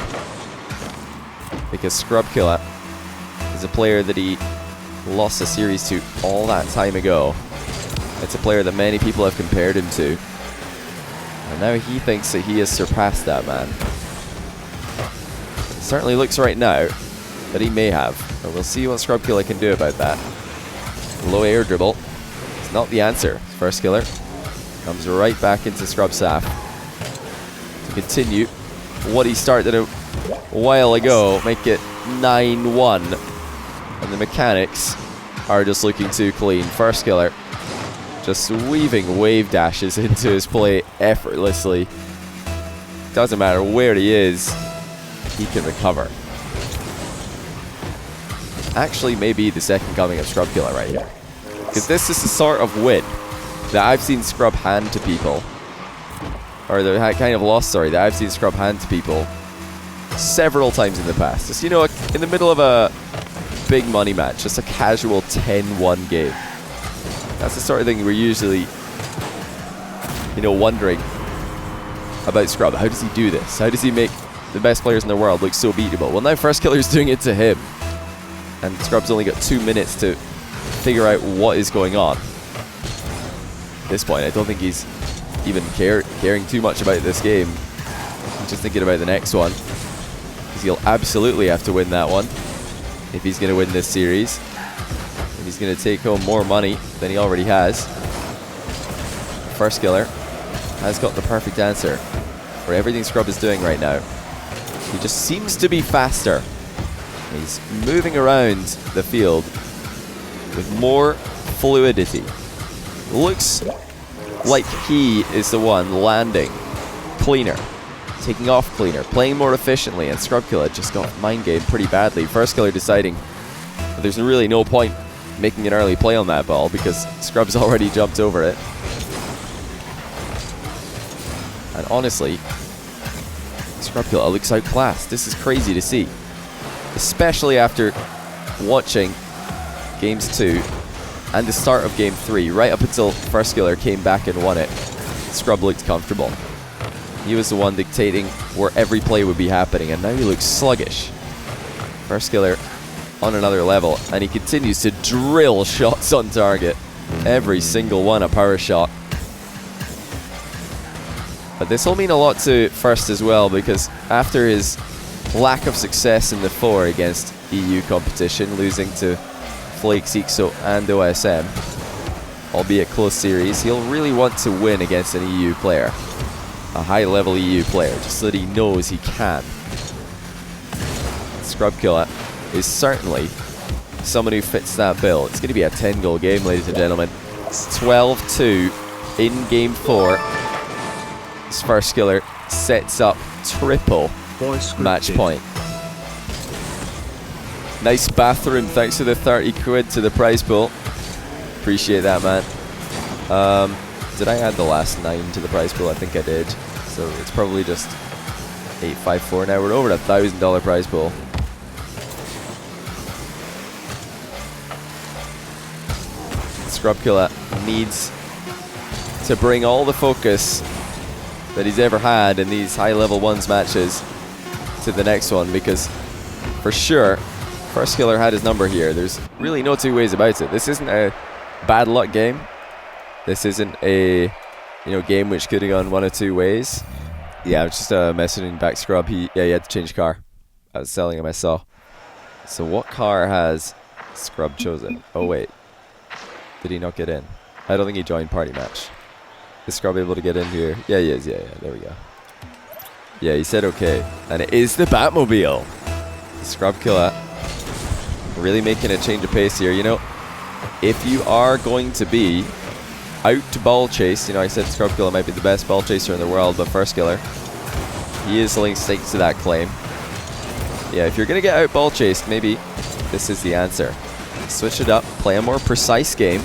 Because Scrub Killer is a player that he lost a series to all that time ago. It's a player that many people have compared him to. And now he thinks that he has surpassed that man. It certainly looks right now that he may have. But we'll see what Scrub Killer can do about that. Low air dribble. It's not the answer. First Killer comes right back into Scrub Saf to continue what he started a while ago. Make it 9-1. And the mechanics are just looking too clean. First Killer just weaving wave dashes into his play effortlessly. Doesn't matter where he is, he can recover. Actually, maybe the second coming of Scrub Killer right here. Because this is the sort of win that I've seen Scrub hand to people. Or the kind of loss, sorry, that I've seen Scrub hand to people several times in the past. Just, you know, in the middle of a big money match, just a casual 10-1 game. That's the sort of thing we're usually, you know, wondering about Scrub. How does he do this? How does he make the best players in the world look so beatable? Well, now First Killer's doing it to him. And Scrub's only got 2 minutes to figure out what is going on. At this point, I don't think he's even caring too much about this game. He's just thinking about the next one. Because he'll absolutely have to win that one if he's going to win this series. And he's going to take home more money than he already has. First Killer has got the perfect answer for everything Scrub is doing right now. He just seems to be faster. He's moving around the field with more fluidity. Looks like he is the one landing cleaner, taking off cleaner, playing more efficiently, and Scrub Killer just got mind gamed pretty badly. First Killer deciding that there's really no point making an early play on that ball because Scrub's already jumped over it. And honestly, Scrub Killer looks outclassed. This is crazy to see. Especially after watching games 2 and the start of game 3, right up until First Killer came back and won it. Scrub looked comfortable. He was the one dictating where every play would be happening, and now he looks sluggish. First Killer on another level, and he continues to drill shots on target. Every single one a power shot. But this will mean a lot to First as well, because after his lack of success in the 4 against EU competition, losing to Flake, Sixo and OSM, albeit close series, he'll really want to win against an EU player, a high-level EU player, just so that he knows he can. Scrub Killer is certainly someone who fits that bill. It's going to be a 10-goal game, ladies and gentlemen. It's 12-2 in game 4. This First Killer sets up triple match point. Nice bathroom, thanks for the 30 quid to the prize pool. Appreciate that, man. Did I add the last 9 to the prize pool? I think I did. So it's probably just 854 now. We're over $1,000 prize pool. Scrub Killer needs to bring all the focus that he's ever had in these high level ones matches to the next one, because for sure First Killer had his number here. There's really no two ways about it. This isn't a bad luck game. This isn't a game which could have gone one of two ways. Yeah, I was just messaging back Scrub. He had to change car. I was selling him, I saw. So what car has Scrub chosen? Oh wait, did he not get in? I don't think he joined party match. Is Scrub able to get in here? Yeah, he is. Yeah, there we go. Yeah, he said okay. And it is the Batmobile. Scrub Killer really making a change of pace here. If you are going to be out to ball chase, I said Scrub Killer might be the best ball chaser in the world, but First Killer, he is laying stake to that claim. Yeah, if you're going to get out ball chased, maybe this is the answer. Switch it up, play a more precise game.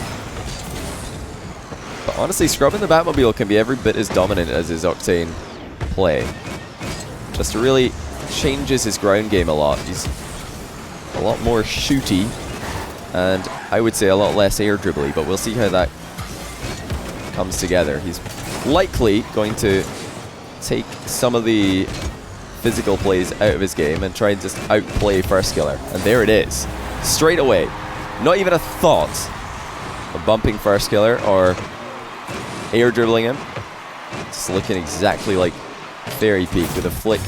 But honestly, Scrub in the Batmobile can be every bit as dominant as his Octane play. Just really changes his ground game a lot. He's a lot more shooty, and I would say a lot less air dribbly, but we'll see how that comes together. He's likely going to take some of the physical plays out of his game and try and just outplay First Killer. And there it is. Straight away. Not even a thought of bumping First Killer or air dribbling him. Just looking exactly like Fairy Peak with a flick.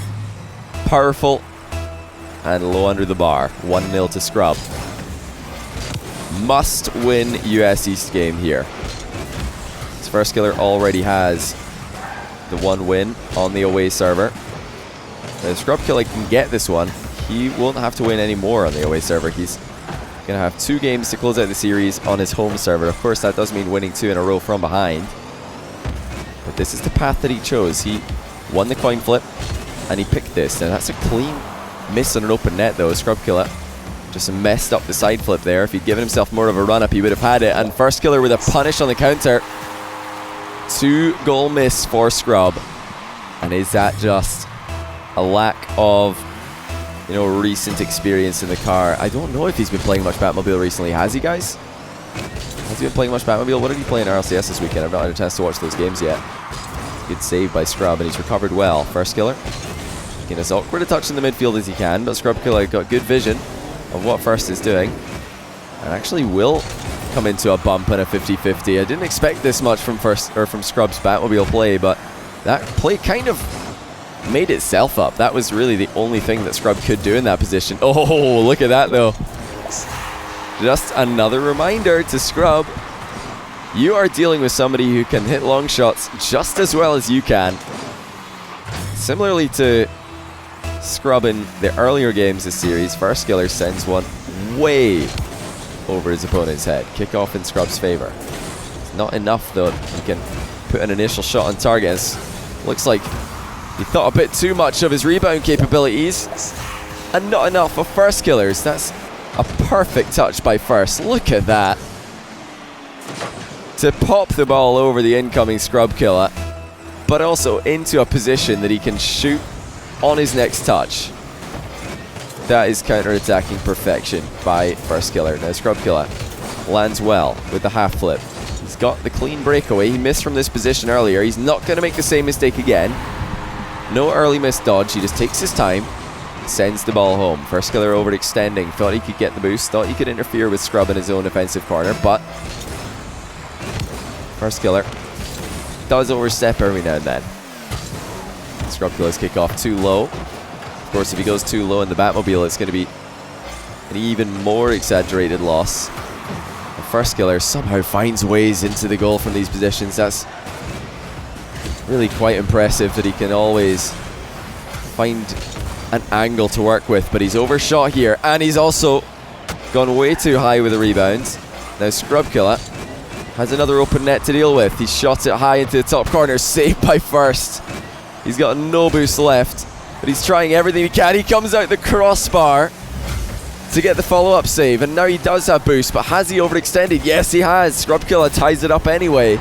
Powerful and low under the bar. 1-0 to Scrub. Must win US East game here. His First Killer already has the one win on the away server. If Scrub Killer can get this one, he won't have to win any more on the away server. He's going to have 2 games to close out the series on his home server. Of course, that does mean winning 2 in a row from behind. But this is the path that he chose. He won the coin flip, and he picked this. Now, that's a clean miss on an open net, though. Scrub Killer just messed up the side flip there. If he'd given himself more of a run-up, he would have had it. And First Killer with a punish on the counter. 2-goal miss for Scrub. And is that just a lack of recent experience in the car? I don't know if he's been playing much Batmobile recently. Has he, guys? Has he been playing much Batmobile? What did he play in RLCS this weekend? I've not had a chance to watch those games yet. Good save by Scrub, and he's recovered well. First Killer making as awkward a touch in the midfield as he can, but Scrub Killer got good vision of what First is doing, and actually will come into a bump and a 50-50. I didn't expect this much from Scrub's Batmobile play, but that play kind of made itself up. That was really the only thing that Scrub could do in that position. Oh, look at that though. Just another reminder to Scrub. You are dealing with somebody who can hit long shots just as well as you can. Similarly to Scrub in the earlier games this series, First Killer sends one way over his opponent's head. Kickoff in Scrub's favor. It's not enough though. He can put an initial shot on target. Looks like he thought a bit too much of his rebound capabilities, and not enough of First Killer's. That's a perfect touch by First. Look at that. To pop the ball over the incoming Scrub Killer, but also into a position that he can shoot on his next touch. That is counter-attacking perfection by First Killer. Now Scrub Killer lands well with the half flip. He's got the clean breakaway. He missed from this position earlier. He's not going to make the same mistake again. No early miss dodge. He just takes his time, sends the ball home. First Killer overextending. Thought he could get the boost. Thought he could interfere with Scrub in his own offensive corner, but First Killer does overstep every now and then. Scrub Killer's kickoff too low. Of course, if he goes too low in the Batmobile, it's going to be an even more exaggerated loss. The First Killer somehow finds ways into the goal from these positions. That's really quite impressive that he can always find an angle to work with, but he's overshot here, and he's also gone way too high with the rebounds. Now Scrub Killer has another open net to deal with. He shot it high into the top corner, saved by First. He's got no boost left, but he's trying everything he can. He comes out the crossbar to get the follow-up save, and now he does have boost, but has he overextended? Yes, he has. Scrub Killer ties it up anyway.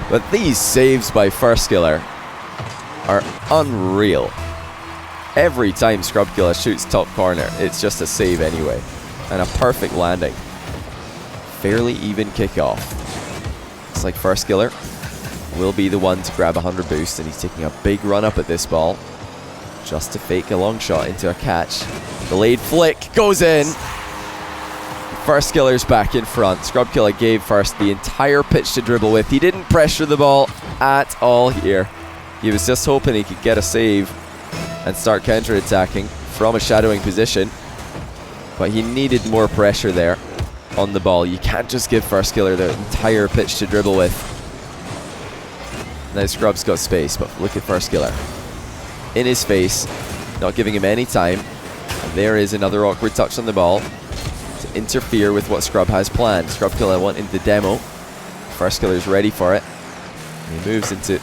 But these saves by First Killer are unreal. Every time Scrub Killer shoots top corner, it's just a save anyway, and a perfect landing. Fairly even kickoff. Looks like First Killer will be the one to grab 100 boost, and he's taking a big run up at this ball just to fake a long shot into a catch. Delayed flick goes in. First Killer's back in front. Scrub Killer gave First the entire pitch to dribble with. He didn't pressure the ball at all here. He was just hoping he could get a save and start counter-attacking from a shadowing position, but he needed more pressure there on the ball. You can't just give First Killer the entire pitch to dribble with. Now Scrub's got space, but look at First Killer. In his face, not giving him any time. And there is another awkward touch on the ball to interfere with what Scrub has planned. Scrub Killer wanted the demo. First Killer's ready for it. And he moves into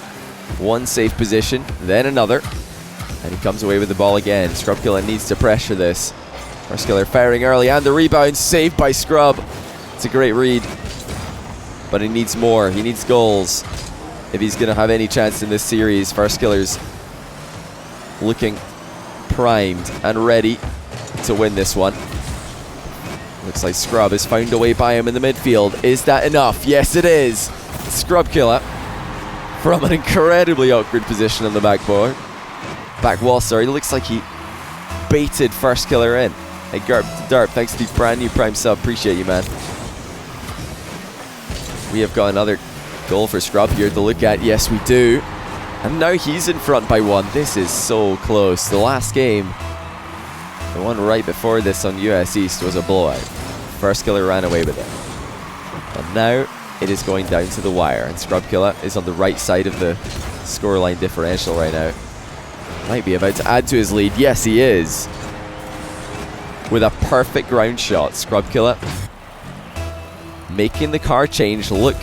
one safe position, then another, and he comes away with the ball again. Scrub Killer needs to pressure this. First Killer firing early, and the rebound saved by Scrub. It's a great read, but he needs more. He needs goals if he's going to have any chance in this series. First Killer's looking primed and ready to win this one. Looks like Scrub has found a way by him in the midfield. Is that enough? Yes, it is. Scrub Killer from an incredibly awkward position on the back wall, sorry. Looks like he baited First Killer in. Hey, Derp, thanks to the brand new Prime sub. Appreciate you, man. We have got another goal for Scrub here to look at. Yes, we do. And now he's in front by one. This is so close. The last game, the one right before this on US East, was a blowout. First Killer ran away with it. But now it is going down to the wire, and Scrub Killer is on the right side of the scoreline differential right now. Might be about to add to his lead. Yes, he is. With a perfect ground shot, Scrub Killer making the car change look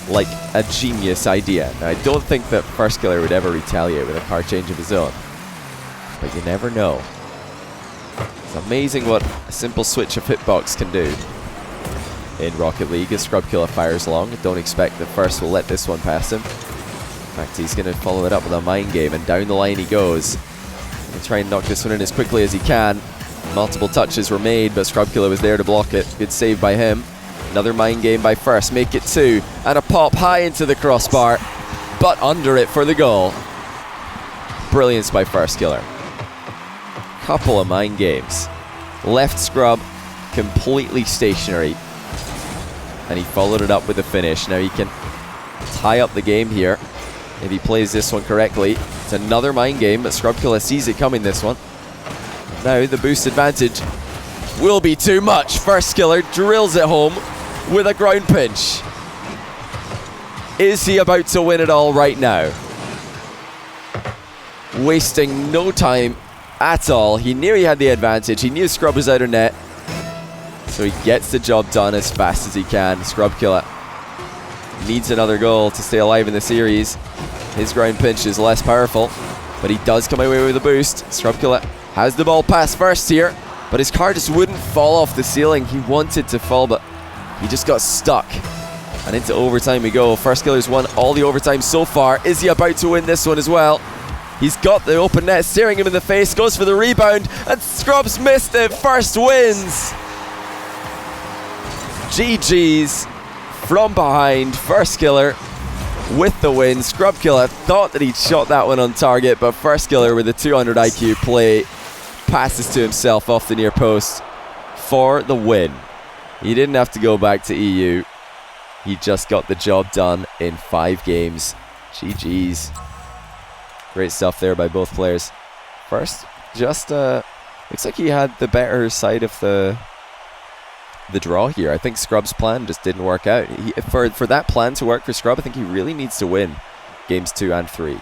like a genius idea. Now, I don't think that First Killer would ever retaliate with a car change of his own, but you never know. It's amazing what a simple switch of hitbox can do in Rocket League as Scrub Killer fires long. Don't expect that First will let this one pass him. In fact, he's going to follow it up with a mind game, and down the line he goes. He'll try and knock this one in as quickly as he can. Multiple touches were made, but Scrub Killer was there to block it. Good save by him. Another mind game by First. Make it two. And a pop high into the crossbar, but under it for the goal. Brilliance by First Killer. Couple of mind games. Left Scrub completely stationary, and he followed it up with a finish. Now he can tie up the game here if he plays this one correctly. It's another mind game, but Scrub Killer sees it coming, this one. Now the boost advantage will be too much. First Killer drills it home with a ground pinch. Is he about to win it all right now? Wasting no time at all. He knew he had the advantage. He knew Scrub was out of net, so he gets the job done as fast as he can. Scrub Killer needs another goal to stay alive in the series. His ground pinch is less powerful, but he does come away with a boost. Scrub Killer has the ball pass First here, but his car just wouldn't fall off the ceiling. He wanted to fall, but he just got stuck. And into overtime we go. First Killer's won all the overtime so far. Is he about to win this one as well? He's got the open net staring him in the face, goes for the rebound, and Scrub's missed it. First wins. GG's from behind. First Killer with the win. Scrub Killer thought that he'd shot that one on target, but First Killer with a 200 IQ play passes to himself off the near post for the win. He didn't have to go back to EU. He just got the job done in 5 games. GG's. Great stuff there by both players. First, just looks like he had the better side of the draw here. I think Scrub's plan just didn't work out. For that plan to work for Scrub, I think he really needs to win games 2 and 3.